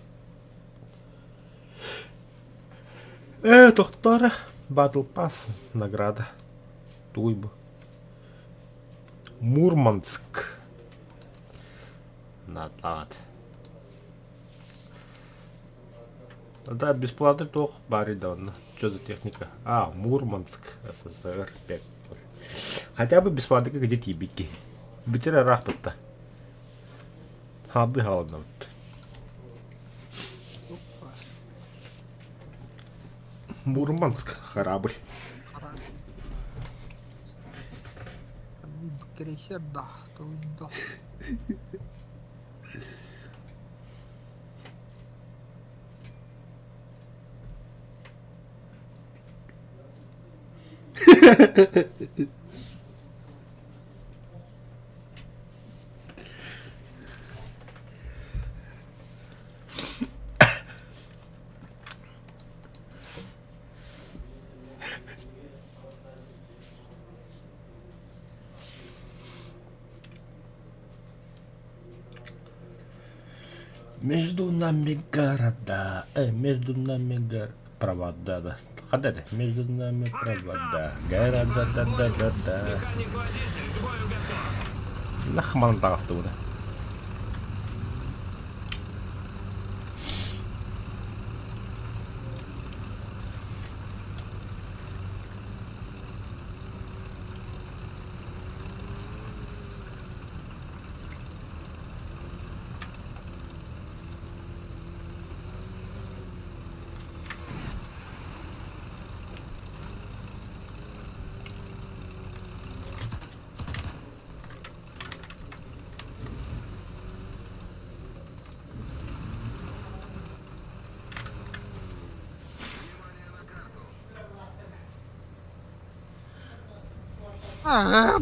Доктора. Батл пас. Награда. Туйба. Мурманск. Назад. Да, бесплатный тох. Барри давно. Что за техника? Мурманск. СССР 5. Хотя бы бесплатно, как дети бики. Битера рахпата. Хады галана. Мурманск. Корабль. Крейсер, да, то да. Между нами города, между нами провода, да. Когда это? Между нами провода, города, да. Механик-водитель, к бою готов. Нахман тағысты бұны.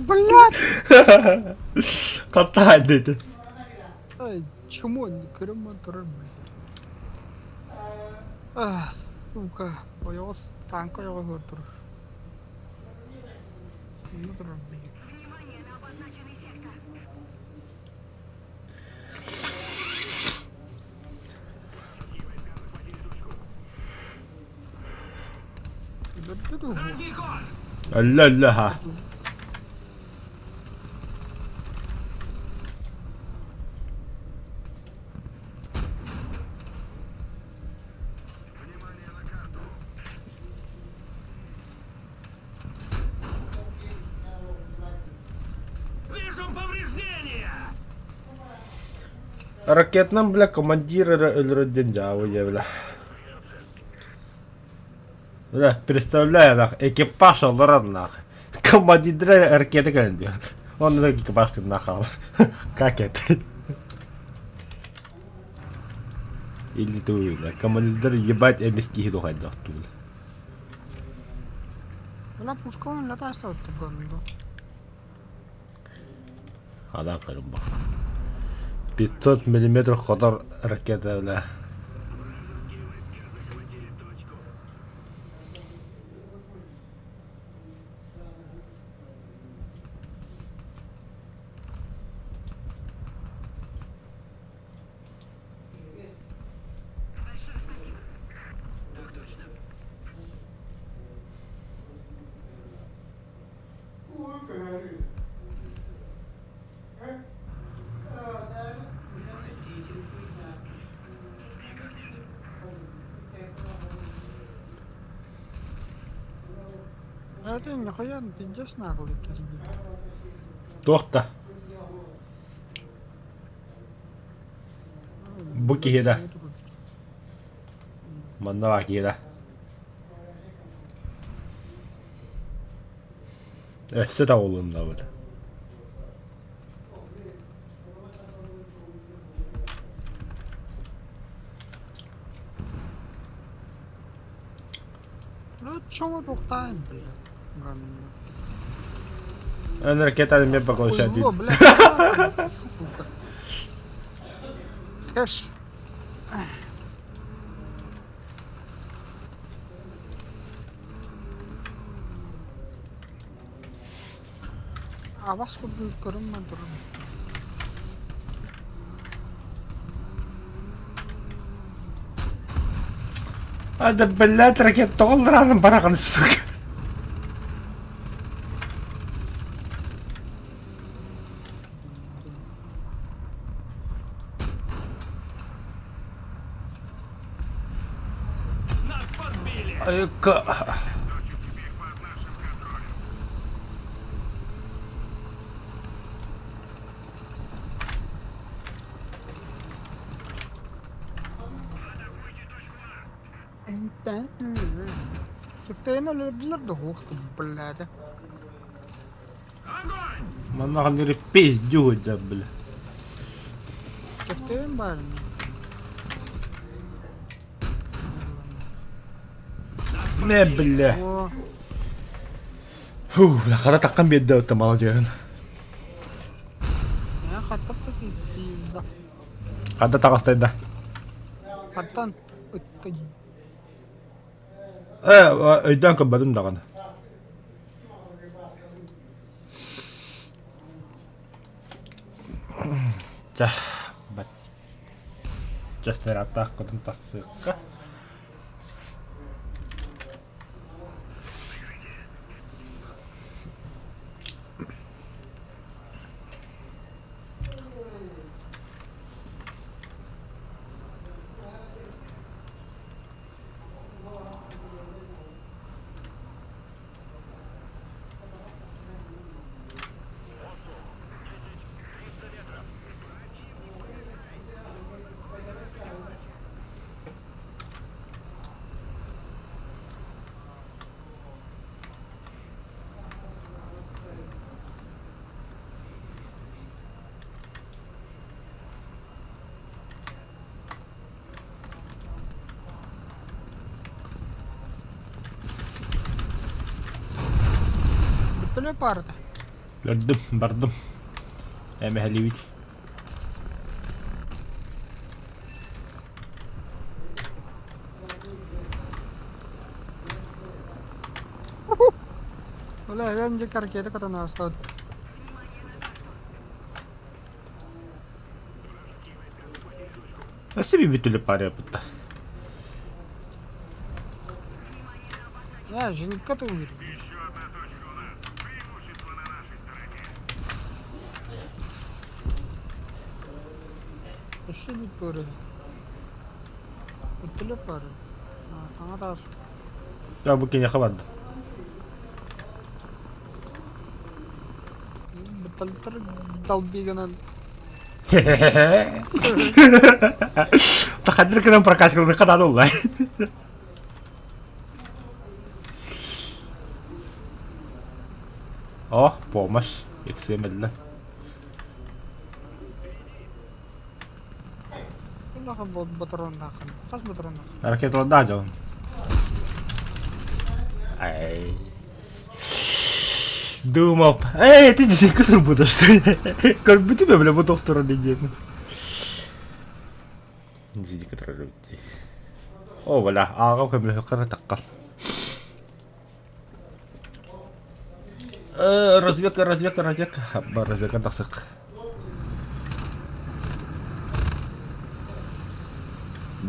Блядь! Қаттай дейді. Ай, чмо не крематор, блядь. Сука, оёс танка оёс отыр. Не тұр, блядь. Задний ход. Алла-аллаха. Вижу повреждения. Ракетным, бля, командиры өліруден жауы, я, бля. Бля, представляю, нах, экипаж олырын, нах. Командиры ракеты кәлінде. Он да экипаж деп нахал. Как это? Или ты, бля, командиры ебать эмиски хиду хайдақ, бля. Бля, пушка он летаешь от того, да. Адам қырым бақ. 500 мм ходар ракета, бля. Это нихуя, пиздец наглый, ты. Тоқта. Бұ кеге Мандава кеге. Әсі тауылында бұд. Ну, чего тухтаем, блядь? Ән ракета әліме бақылыша Ой, дейді. блядь, сука. Хэш. А вас тут крематор. Ада, блядь, ракет тоғылдыраның барағын, сука. Нас подбили. Айка. انت شفتينا اللي ضغوط بالله. Огонь! Манаған нері пиздю өйді, бля. شفتين بال. Не, бля. О, Фу, бля, қада таққан бедді өтті мал жегін. я خططت في ده. Қада тағыстайды. خططت التج. Өйден көббәдім дағаны. Жа, бәт. Честный атак, куда тасыка. Леопарда. Gördüm, bardım. Emehliwit. Wala, yan dyan karketa kata na start. Nasıl bir türlü para yaptı? Ya, женка ты уверен. Еще не пора. Это леопард. Ага, да. Ya bu kenya kawan. Betul-betul dalbi kanan. Takdir kena прокачка на канал онлайн. О, помощь. XML. Wala ka batteron na kan. Kas batteron na. Ракет вода, Джон. Ай. Думал. Эй, ты директор будешь, что ли? Как бы тебя, бля, буду второй день. Директор людей. О, бля, ага, как бля, как так. Разведка. Разведка тасык.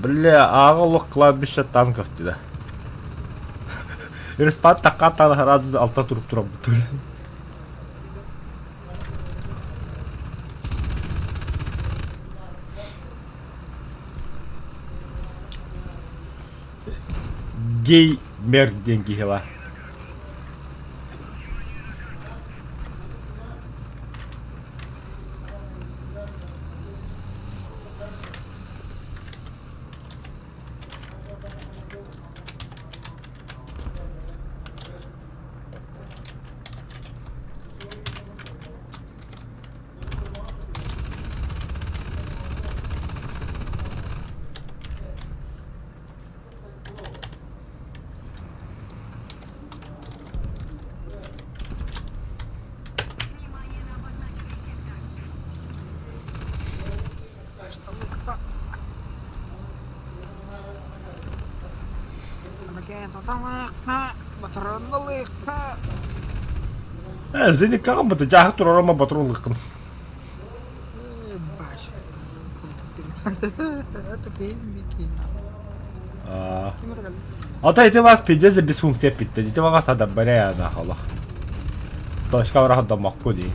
Бля, ағылық кладбище танков дейді. Респат таққа тағырады алта тұрып тұрам бұтыл. Геймер деньги хила. Batteron na lik. Зini kakam bata jahat turara ma batron lakın. Бача. Это кеймики. Кимер Ата ите вас пидезе без функция питте. Ите вас ада баря на хала. Точка врага да макпуди.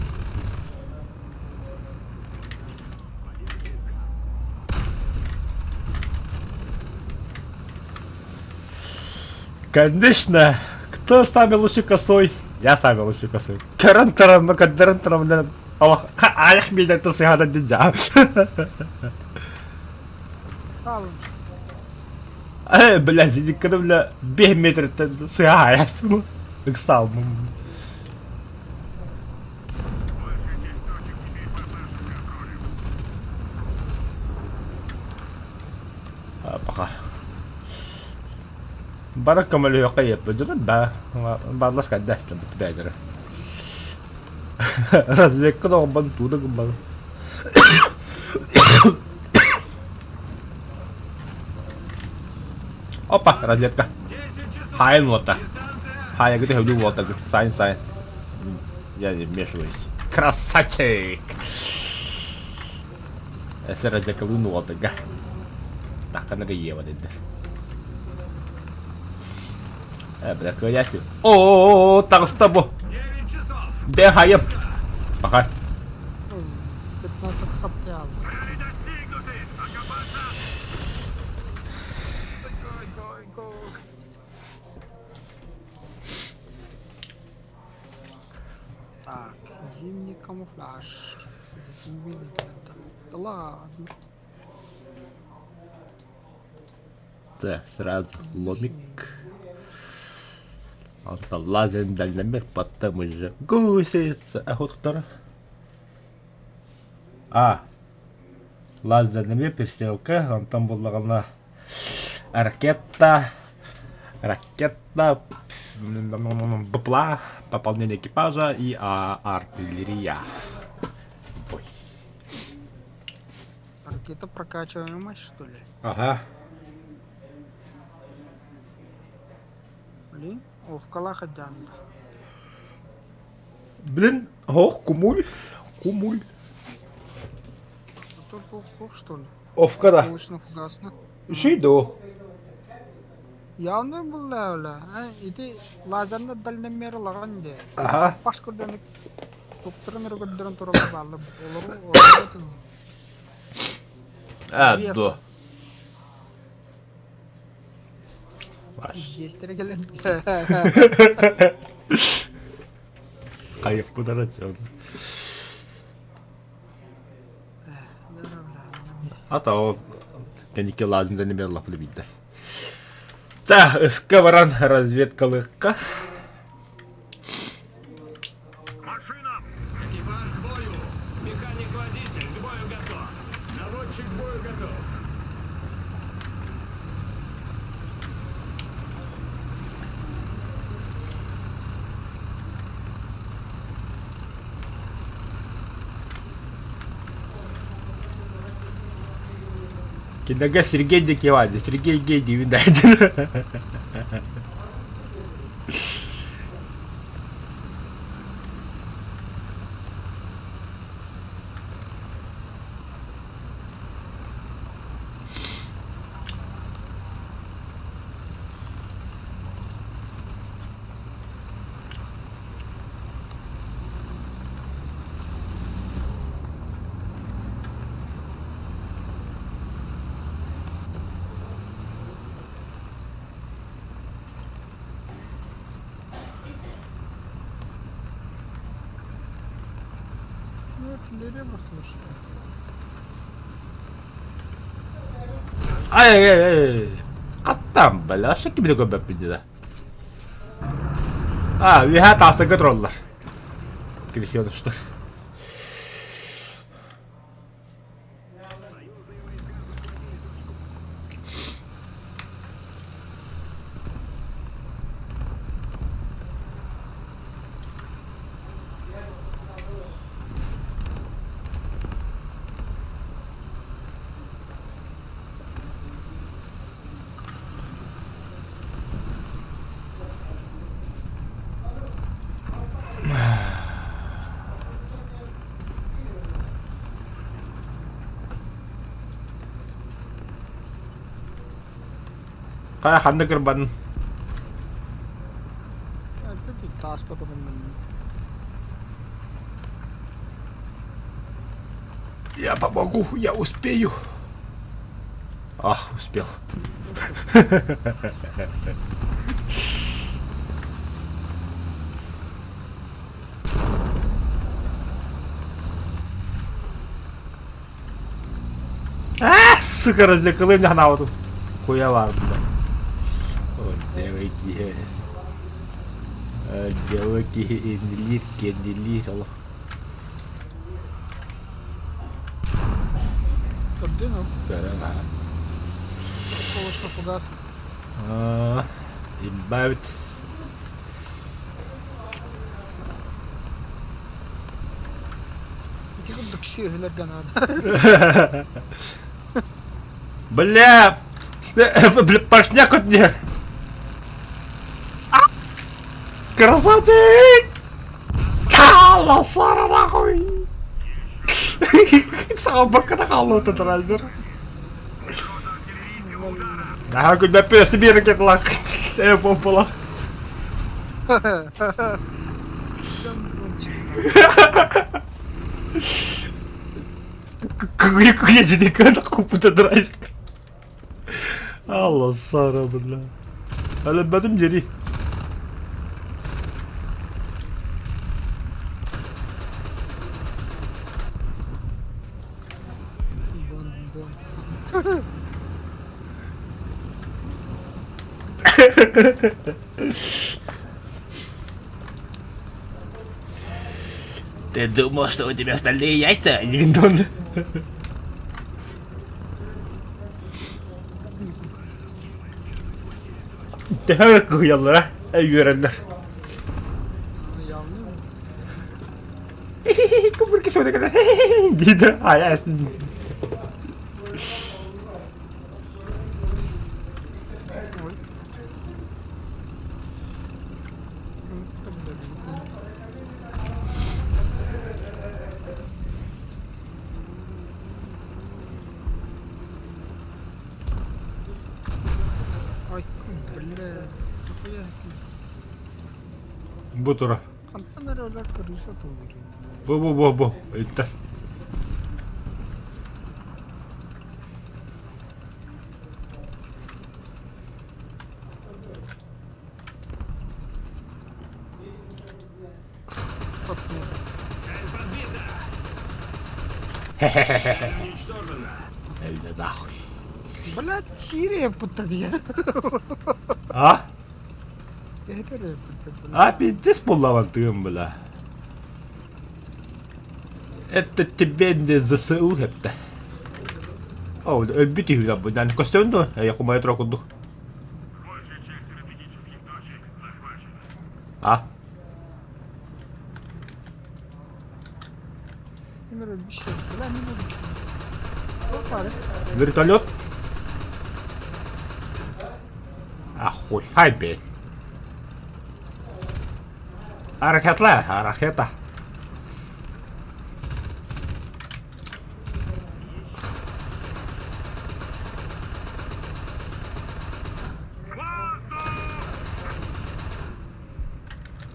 Конечно. Кто самый лучший косой? Я самый лучший косой. Карантарам, карантарам, Аллах, аях меня то сихана дидя. Блядь, когда, бля, бег метр, то сихая, ясно? Как сам. Пока. Баракка малю якайып, жудан да. Барлас каддастан битбегер. Разведка да гомбан туда гомбан. Опа, разведка. Хайн лота. Хайн, где ходил лота, сайн. Я не вмешиваюсь. Красавчик! Если разведка луну лота, га. Takkan Rio dedi. Bırak gelsin. Oo, takısta bu. 9 часов. Ben hayım. Bakar. 15 капки aldı. Цели достигнуты. Окопаться. Go. Так, зимний камуфляж. Здесь не видно это. Да ладно. Да, сразу ломик. Anta lazerin delinemek patlamış. Guseyse ahotlara. Лазерными перестрелка, антон боллагана ракета, БПЛА, пополнение экипажа и артиллерия. Ой. Ракета прокачиваемая мощь, что ли? Ага. Блин, в Калахадян. Блин, ох, кумуль. Только что ли? Овкада. Научно-фугасно. Şeydi. Явно было öyle. İdi lazerle dalinemleri lagan de. Aha. Başka denek doktorun örgütlerin toraba bağlı. Olur. Do. Baş. Gestere gelen. Kayıp bu da açalım. Hatta o tenike lazım da ne bir lafını bildi. Да, сковоран разведкалыка. Машинам. Экипаж к бою. Механик-водитель к бою готов. Наводчик к бою готов. Киндага Сергей Декевади, Сергей Гей Дивидайден. Артиллерия bakmış. Ай. Каттам бала, шеки биде көбөп биде. Виха тасыгы троллар. Крисионыштар. Kaya handa kerban. Это ты тас потом. Я помогу, я успею. Успел. Сука, разлекалы мне на вот хуя ладно. Ой, девочки, инделир, Allah. Gördün mü? Görem ha. Naучно-фугасно. Имбавит. Эти вот до ксиргелерден надо. Бля! Пошняк от мне! Красавчик! Каласара нахуй! Сам бакана халу этот райдер. Nah, aku udah pes biar kita lah. Saya pompol lah. Kuya jadi kan aku putar drive. Allah sarah benar. Alat batu menjadi. Ты думал, что у тебя стальные яйца, Дигантон? Demek uyanlara görenler. Yanlıyor mu? Kabur ki sonuna kadar. Dida ayaksın. Ой. Ай, бля, нихуя. Бутура. Кантан әрі крыса тұр. Бу. Иттер. Цель подбита. Хе-хе-хе-хе. Уничтожена. Elde нахуй. Блядь, Сирия путта diye. А? Yeter ya putta. А, пиздец полавантığım bile. Это тебе не ЗСУ hepte. О, бити hüda bu. Yani kostüm de ya kumaya trokundu. А? Ömer öyle bir şey. Ulan ne oldu? Yok bari. Вертолет? Ахуй, хай be. Hareketla.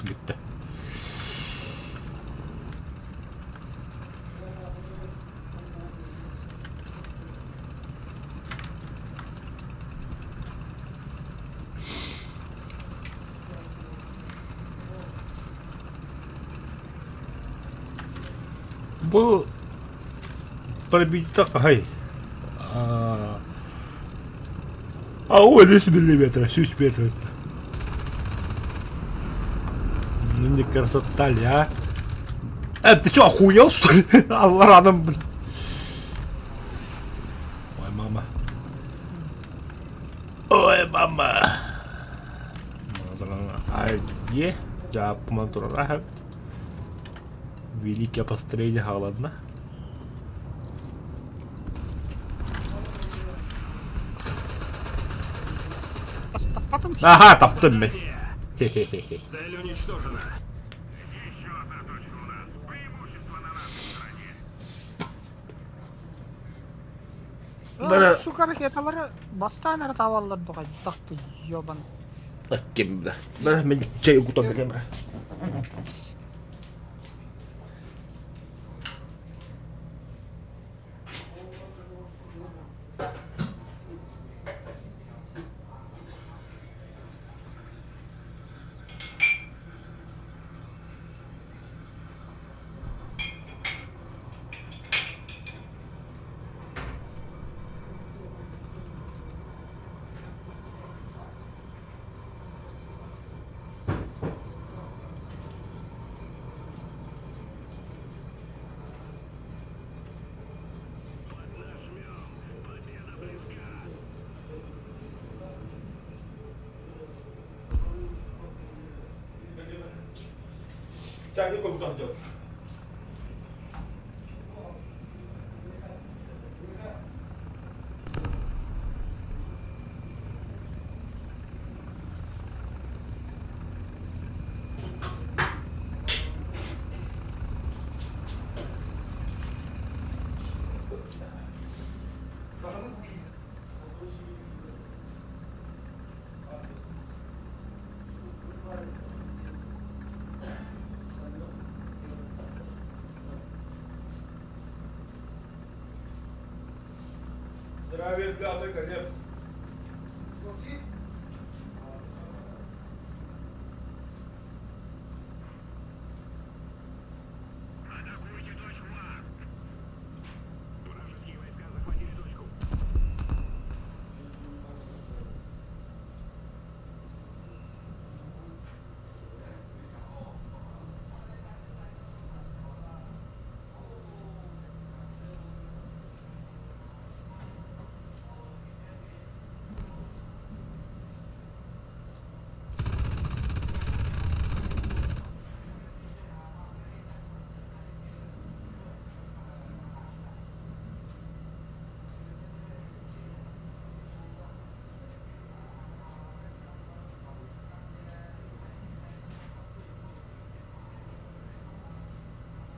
Gitti. Bu пробить hay. А 10 миллиметров, 6 метров. Ну не красота ли, а? Ты чё, охуел, что ли? Алладом, блин. Ой, мама. Ой, мама. Ай, я помонтурах. Великое построение холодно. Patım işte. Aha, taptım ben. Хе-хе-хе. Цель уничтожена. Bana... Su hareketleri bastanları tavallar bu kadar. Taktı yoban. Kim bilir. Ben çay okutam bir kemre. Cari komutan jauh. Здравия, пятый, коллег. Атакуйте точку А. Вражеские войска захватили точку.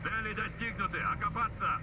Цели достигнуты. Окопаться.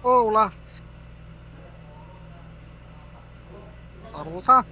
Oh ulah. Sarusa.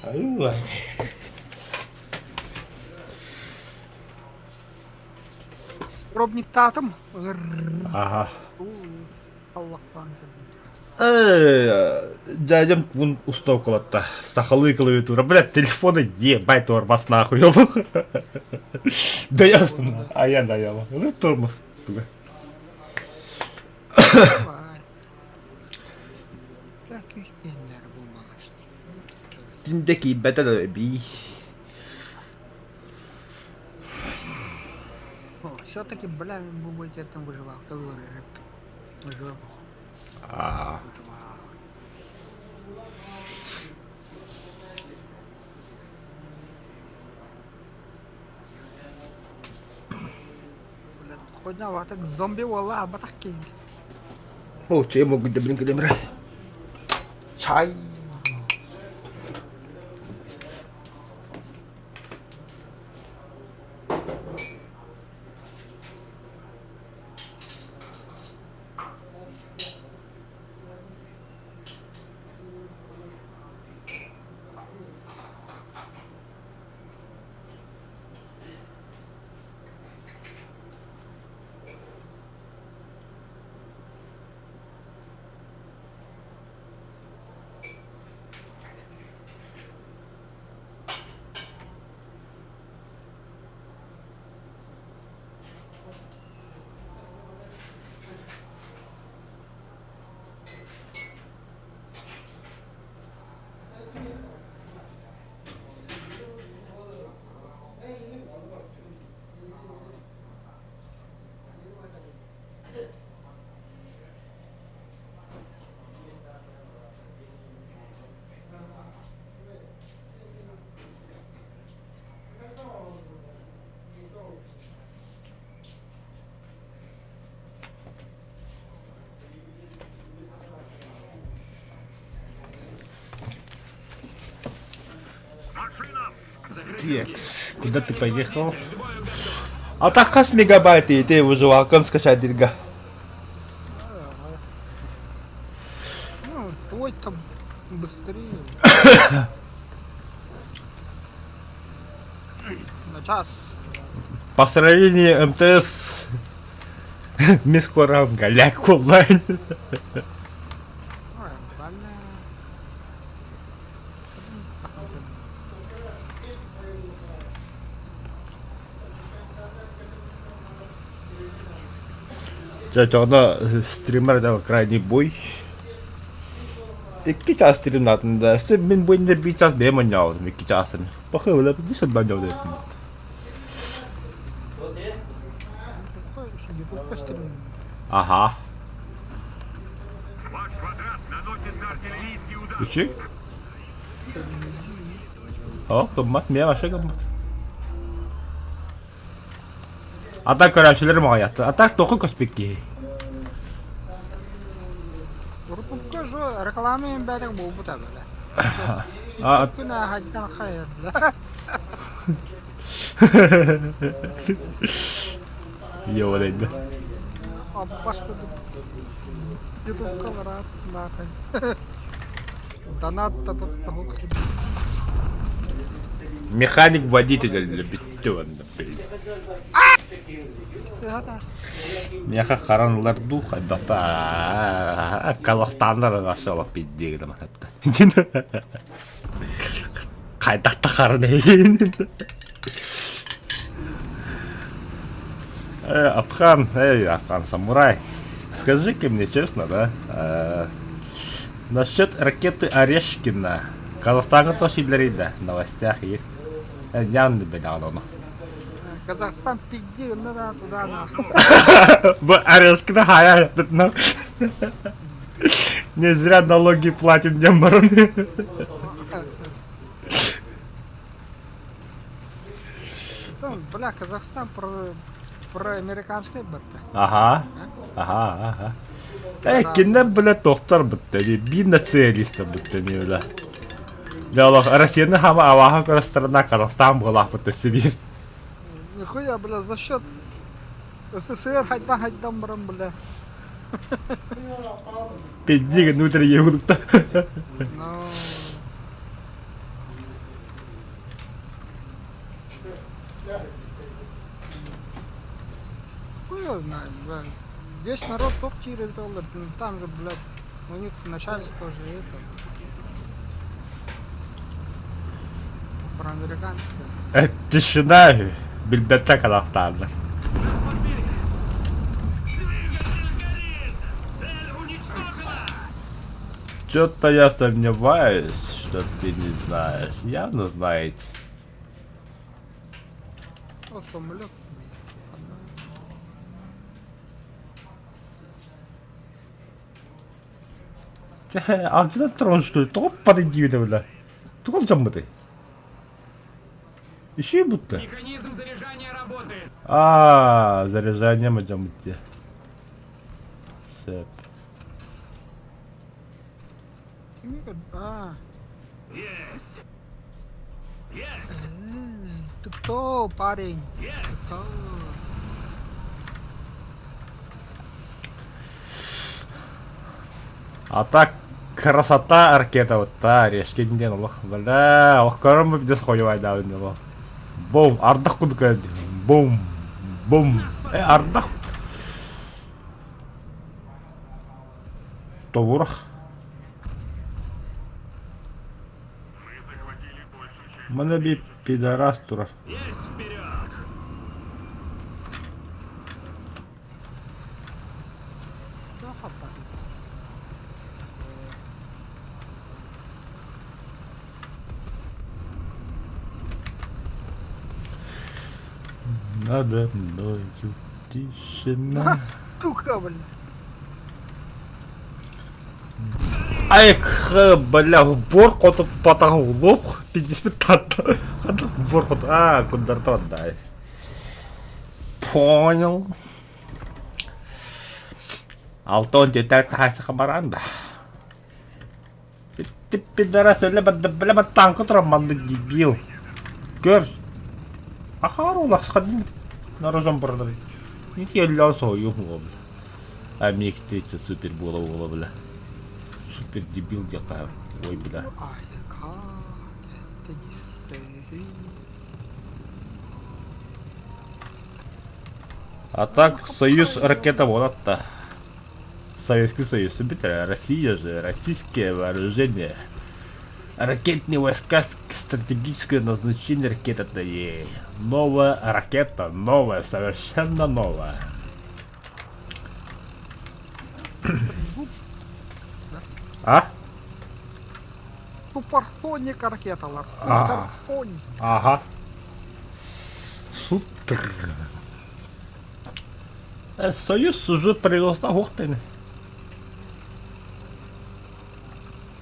Ой. Пробник татым. Ага. Аллахтан. Дядям вон устав кылатта. Сахалы клавиатура. Блядь, телефоны ебать тормоз нахуй. Да ясно. А я даялам. Ну тормоз. Vay. Ya küçükler bu maaşlar. Dindeki bedel bir. О, все-таки, бля, вы будете там выживал. Кто говорит? Выживал. А, Выживал. Бля, хоть на так зомби вала, а батак кинь. о, че я могу добренько демра. Чай. Машинам! Закрыть Текс, куда ты поехал? А так кас мегабайт и ты выживал, как скачать дерга. Ну, твой там быстрее. На час. По сравнению МТС Мискорам голяк онлайн. Ой, бля. Жана стримердегі крайний бой. 2 час стримнатын да. Мен бойында 1 час бем ойнадым 2 часын. Бақы өліп, не сәл бән жауды етім. Какой еще не пострелил? Ага. Ваш квадрат наносит на артиллерийский удар. Üçü. О, кыммат, мен аша кыммат. Атак көрәшілер маған ятты. Атак тоқы көспекке. Рутубка жо рекламамен бәрі бұл бұта бәлі. А, Күні хаттан қайыр бля. Йо дейді. Аббаш күді. Ютубка барат нахай. Донат та тоқты хуқы. Механик водитель бітті онда. Сыгата. Меха қаранылар ду қайдақта Қазақстандар ашылып бейдегі мақатта. Қайдақта қаран еген. Афган самурай, скажи-ка мне честно, да, насчет ракеты Орешкина. Қазақстанға тоже да, в новостях есть. Я не бедал, но. Казахстан пиздил, ну да, туда нахуй. Б Орешкина хая, но. Не зря налоги платим дембараны. Бля, Казахстан про американский бітті. Ага, ага. Кине, бля, тоқтар бітті, би националисты бітті, не бля. Диалог, Россияны хама Аллаха көрі страна Казахстан болақ бітті Сибирь. Нихуя, бля, за счет СССР хайдан бұрын, бля. Пендегі нөтірі еуілікті. Ну... Весь народ топ-тир доллар. Там же, блядь, у них начальство же это. Проамериканское. Тишина библиотека Казахстана. Нас подбили! Двигатель горит! Цель уничтожена! Чё-то я сомневаюсь, что ты не знаешь. Явно знаете. О, самолет. 아, 진짜 트론 что ли? 똑바로 기회다 몰라. 두건 전부대. 이시부터. Механизм заряжания работает! 아, заряжание мы 전부대. 셋. А, Есть! Есть! ты кто, парень? Есть! Кто? А так красота ракета вот та решкенден Аллах. Бля, Аллах көрім бі дес қойып айдауын его. Бум, ардақ күдік әді. Бум, бум. Ардақ. Тобурақ. Мына бі пидорас тұрар. Есть вперед! Кто хапа? Надо мною тишина. Сука, блядь. Ай, бля, бор қотып батаға ұлып, пендеспен татты. Қандай бор қотып, күндерді ондай. Понял. Алтон деталька хайсыға баранда. Ты пидорас өлі білі танқы тұраманды дебил. Көр. Ахар уласқан наружан бұрды. Неке өлі сойым ол. А мне встретиться супер было, бля. Супер дебил где-то. Ой, бля. Ай, как это не стоит. А так, союз ракета вот-то. Советский Союз. Россия же, российское вооружение. Ракетные войска, стратегическое назначение ракет это ей. Новая ракета, новая, совершенно новая. А? Суперсоник ракета, лар. Ага. Суперсоник. Ага. Супер. Союз уже привез на Хохтен.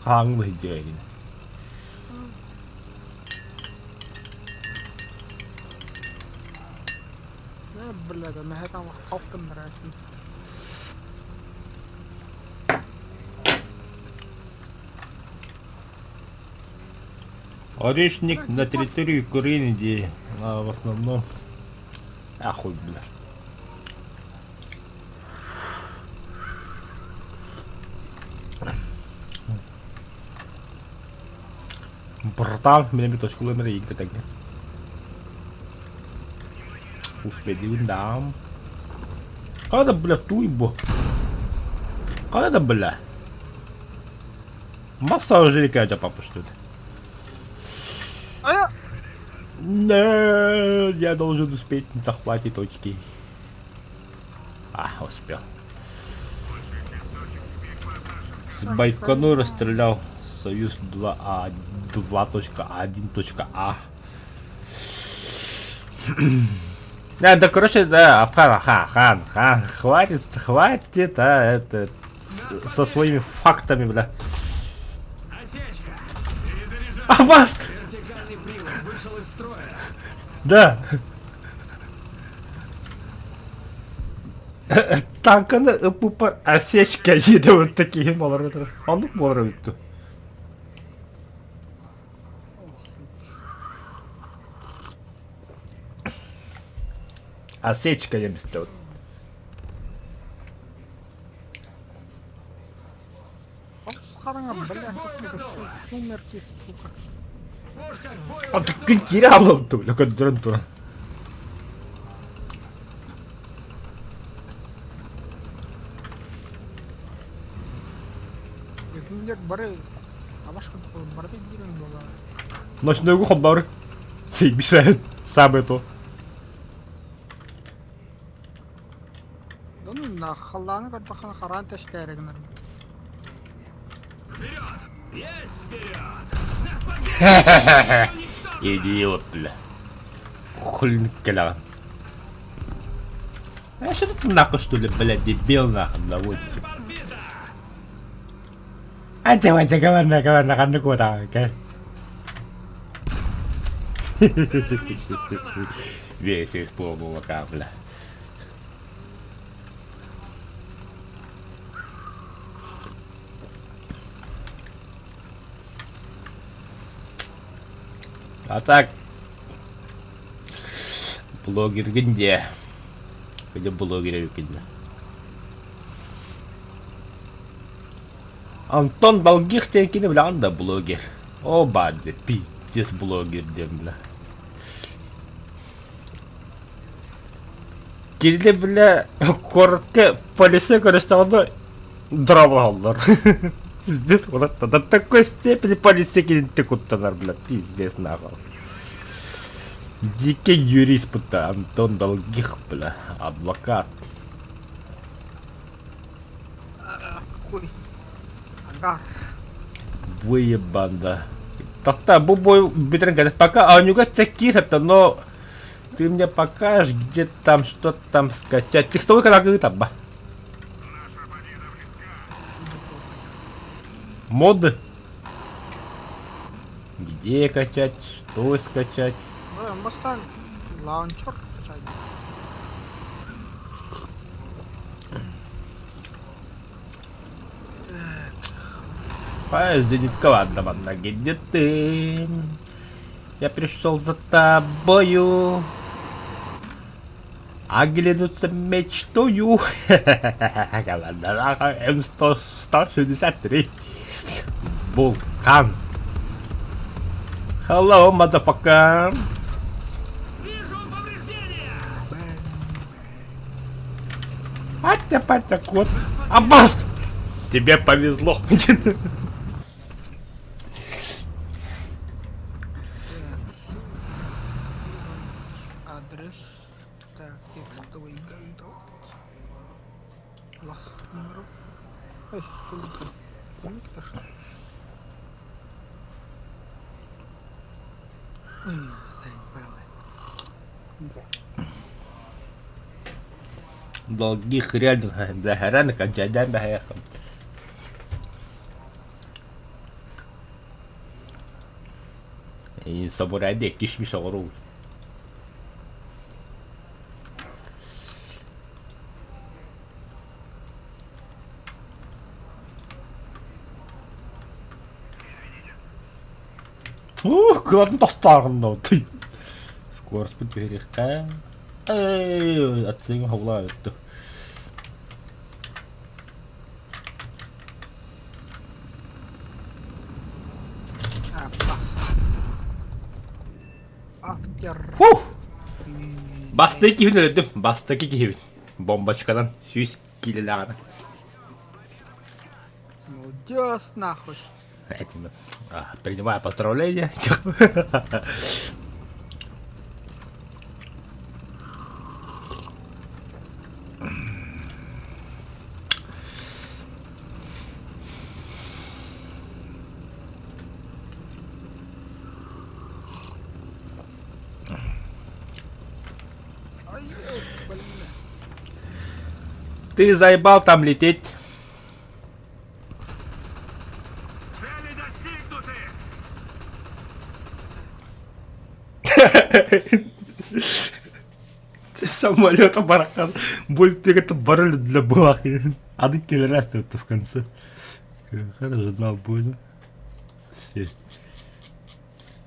Хангли день. Блядь, на этом хавком нравится. Орешник на территории Украины, где в основном... Ахуй, бля. Братан, меня бы точку ломера и так. Успеди дам. Когда, бля, туйбо? Когда, бля? Масса уже какая-то папа, что ли? А я... Нет, я должен успеть захватить точки. Успел. С Байконура стрелял Союз 2А, 2.1.А. Да, короче, да, хан, хватит, это, со своими фактами, бля. Осечка! Перезаряжаю! Вас! Вертикальный привод вышел из строя! Да. Танканы ıpıpar осечка yedi вот такие малорытры. Anlık mı olur bitti? Осечка yemişti. Схарanga, блядь, сумерки, сука. Пушка к бою! А ты geri alındı bile kadın durun. Якимдер бары абашка барды дирен бала. Ночной хабар. Сей мешает самое то. Ну на халланы картахан харан тештәрегнер. Вперед! Есть вперед! На спасение! Идиот, бля. Хуй каля. А что тут нахуй, что ли, блядь, дебил нахуй наводите? Подбито! А давайте, говори, ну куда, окей? Весь исполнил капля. А так, блогер где? Где блогер где? Антон Долгих тенкini bile anda блогер. Оба, да, пиздец блогер дем, бля. Келді, бля, коротко полисе көрістіғанда драма алдар. Пиздец, олар до такой степени полисе келінті құттанар, бля, пиздец нахал. Дикий юрист бұта, Антон Долгих, бля, адвокат. Хуй. Ага. Выебанда. Так-то, бой бедрен говорит, пока, а у него цекир-то, но ты мне покажешь, где там, что там скачать. Текстовый канал там, ба. Моды. Где качать, что скачать. Мастан лаунчер качай. Зенитка, ладно, где ты? Я пришел за тобою. Оглянуться мечтою. М100-163. Вулкан. Hello, motherfucker. Вижу повреждения! Атя-патя, кот. Аббас! Тебе повезло. Адрес. Так, текстовый гайдок. Лас номеров. Ай, ссылка. Пункт, что ли? Долгих реально, да, рано кончать, да, поехал. И собирай дек, кишмиш ору. Ух, куда тастарно ты. Скорость подберегка. Эй, отцем хавлают. Автер. Фух! Басты кивин öldüm. Басты кивин. Бомбочкадан 100 килограмм. Молодец, нахуй. Этим, принимаю поздравления. Ай, блин. Ты заебал там лететь. Цели достигнуты! Самолета барахан. Бой это баррель для бахи. Один килорас это в конце. Хорошо знал больно. Все.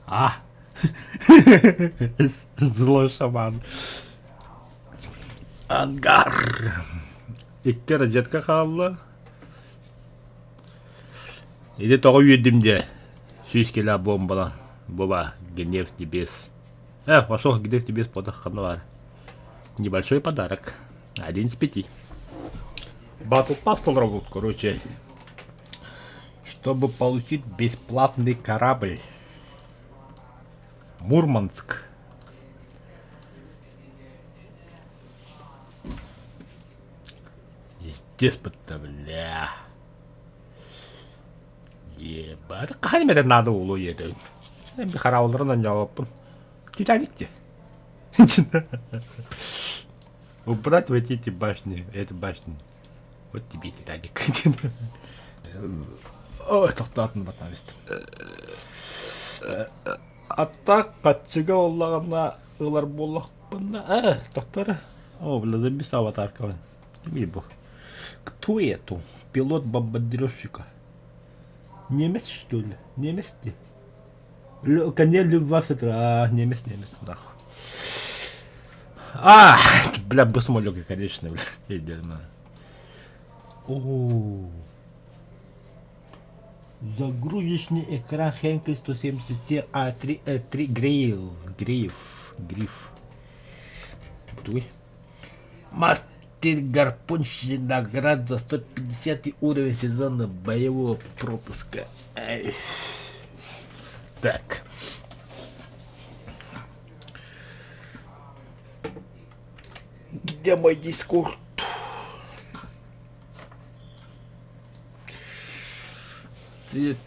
А! Злой шаман. Ангар. İki розетка kaldı. İdi toğu yedim de. 100 kilo бомбала. Боба, гнев небес. Пошел гнев небес под Ханвар. Небольшой подарок. 1 из 5. Батл пас 100 рублей, короче. чтобы получить бесплатный корабль. Мурманск. Естественно, бля. Ебать, қанымет надо улу еді. Мен қарауыларынан жауаппын. Титаникте. Убрать вот эти башни, эту башню. Вот тебе Титаник. Ой, тоқтатын батнавист. Аттақ қатшыға олағына ылар болақпында. Тоқтары. О, бля, забис аватарка. Не был. Кто это? Пилот бомбардировщика. Немец, что ли? Немец ты? Коне Люфтваффе, немец, нахуй. Бля, босмолёга, конечно, бля. Идеально. О. Загрузочный экран Хенкель 177 А3 Гриф. Туй. Мастер гарпунщик наград за 150 уровень сезона боевого пропуска. Ай. Так. Где мой дискорд?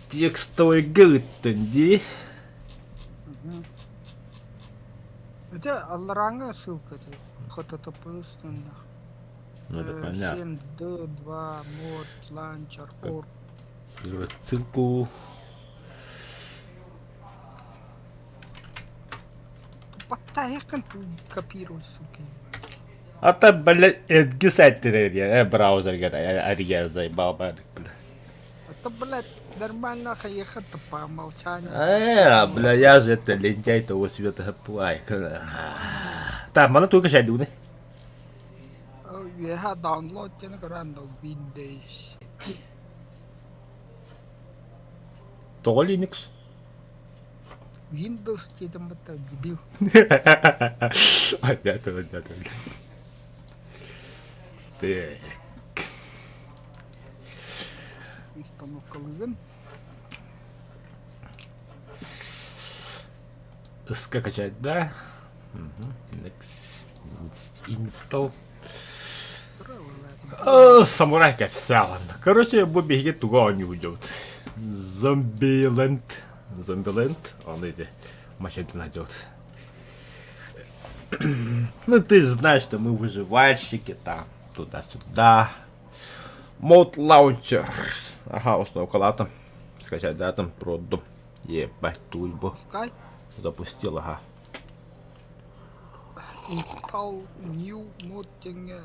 Текстовый гыттенди. Это Алларанга ссылка. HTTPS. Ну это понятно. D2 мод ланчер орг. Ссылку. Потом копировать, сука. Ата, блядь, эдги сайттер браузерге ария заебал, бля. Это, блядь, нормально ехать-то по умолчанию. Бля, я же это лентяй того света пуай. Так, mana tuh kasih dulu nih. Я download cho nó có run đầu Windows. Только Linux. Windows chứ đâu mà tao debил. Опять. Так. Установка лыган. Скачать, да? Next install. Самурай капсал. Короче, бубиги туго не уйдет. Зомбиленд, он эти машины найдет. Ну ты же знаешь, что мы выживальщики там, туда-сюда. Мод лаунчер. Ага, установка латом. Скачать, да, там проду. Ебать, туйбу. Запустил, ага. Install new mod yang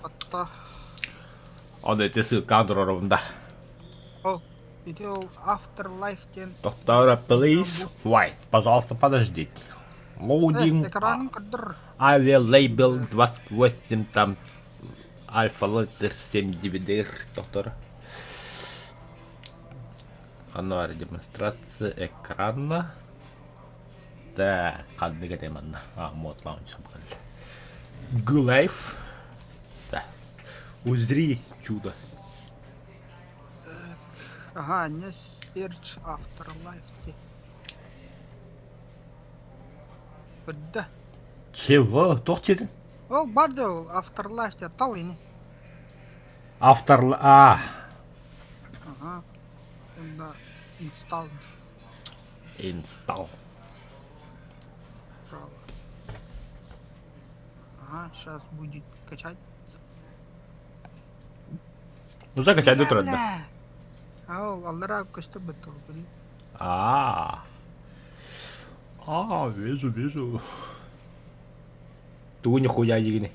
patah. Он эти ссылка андроровда. О, видео Afterlife тен. Доктора, please. Wait, пожалуйста, подождите. Loading. Экран кадр. Авиалейбл 28 там. Альфа Летер 79 доктор. Ануар демонстрация экрана. Так, кадыга деманна. Мод лаунчер. Гулайф. Да. Узри чудо. Ага, не search Afterlife те. Да. Чего? Тохчедин? Ол бар да ол Afterlife те тал ini. Автор... Ага. Да, install. Install. Право. Ага, сейчас будет качать. Ну закачать до трудно. Ол аллара кошты бетол, блин. Вижу. Ту нихуя егине.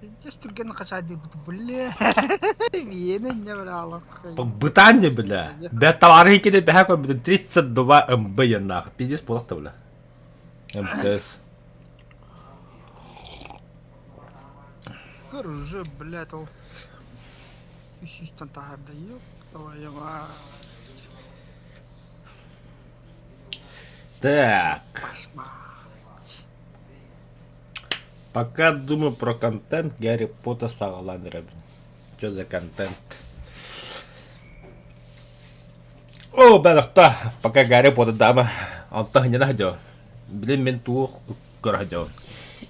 Здесь только качать, бля. Вены не брала. Бытание, бля. Да товары киде бяха 32 МБ я нахуй. Пиздец полохта, бля. МТС. Короче, блядь, ол. Ассистент дает. Твою мать. Так. Кошмар. Пока думаю про контент, Гарри Поттер Сагаландера. Что за контент? О, бәліқта, пока Гарри Поттер'дамы антағынена хадё. Білен мен туық көрхадё.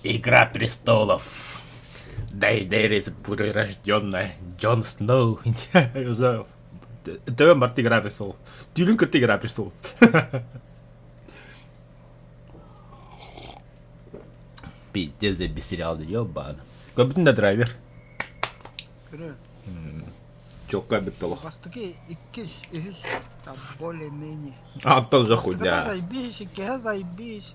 Игра престолов. Дейрис прирожденная Джон Сноу. Это Март Игра престолов. Тюлин как Игра престолов. Пиздец, за сериал, ёбан. Как будто на драйвер. 그래. Чё, как бы то. Бастыки 2-3 там более-менее. Антон же Когда хуйня. заебись, Икеа заебись.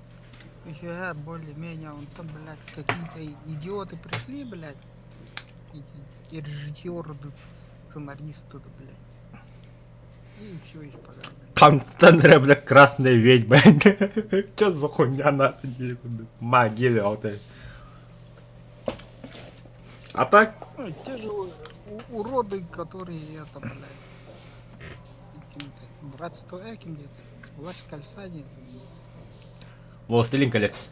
Еще более-менее, он там, блядь, какие-то идиоты пришли, блядь. Эти режиссеры, сценаристы, да, блядь. И все, их погнали. Контент, бля, красная ведьма. Чё за хуйня на магия, вот это. А так, Ну, те же уроды, которые это, блядь. Братство Эким где-то. Власть кольца нет. Властелин колец.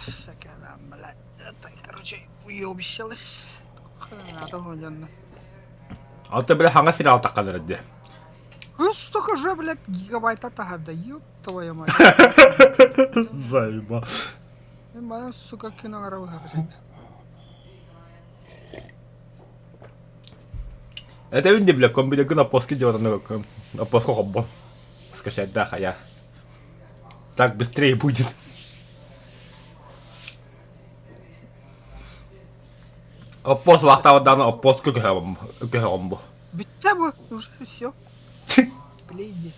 Всякое там, блядь. Это, короче, уебищалось. А то вон. А ты, бля, ханга сериал такканыр эдди. Столько же, блядь, гигабайта тагада, ёб твою мать. Заеба. Мен, сука, кино қарауға қажет. Это видно, бля, комбинegu на поски делать на поску хоббон. Скачать, да, хая. Так быстрее будет. Оппос вахтава дана оппос көхомбо. Бітті бу, уже все. Плейде.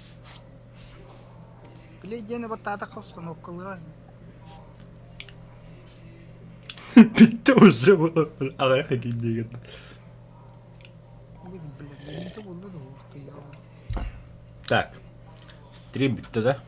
Плейдені батата қостан оқылған. Битті уже было. Ағай хакин деген. Блядь, не то болды да, ух ты, я. Так. Стрим битті да?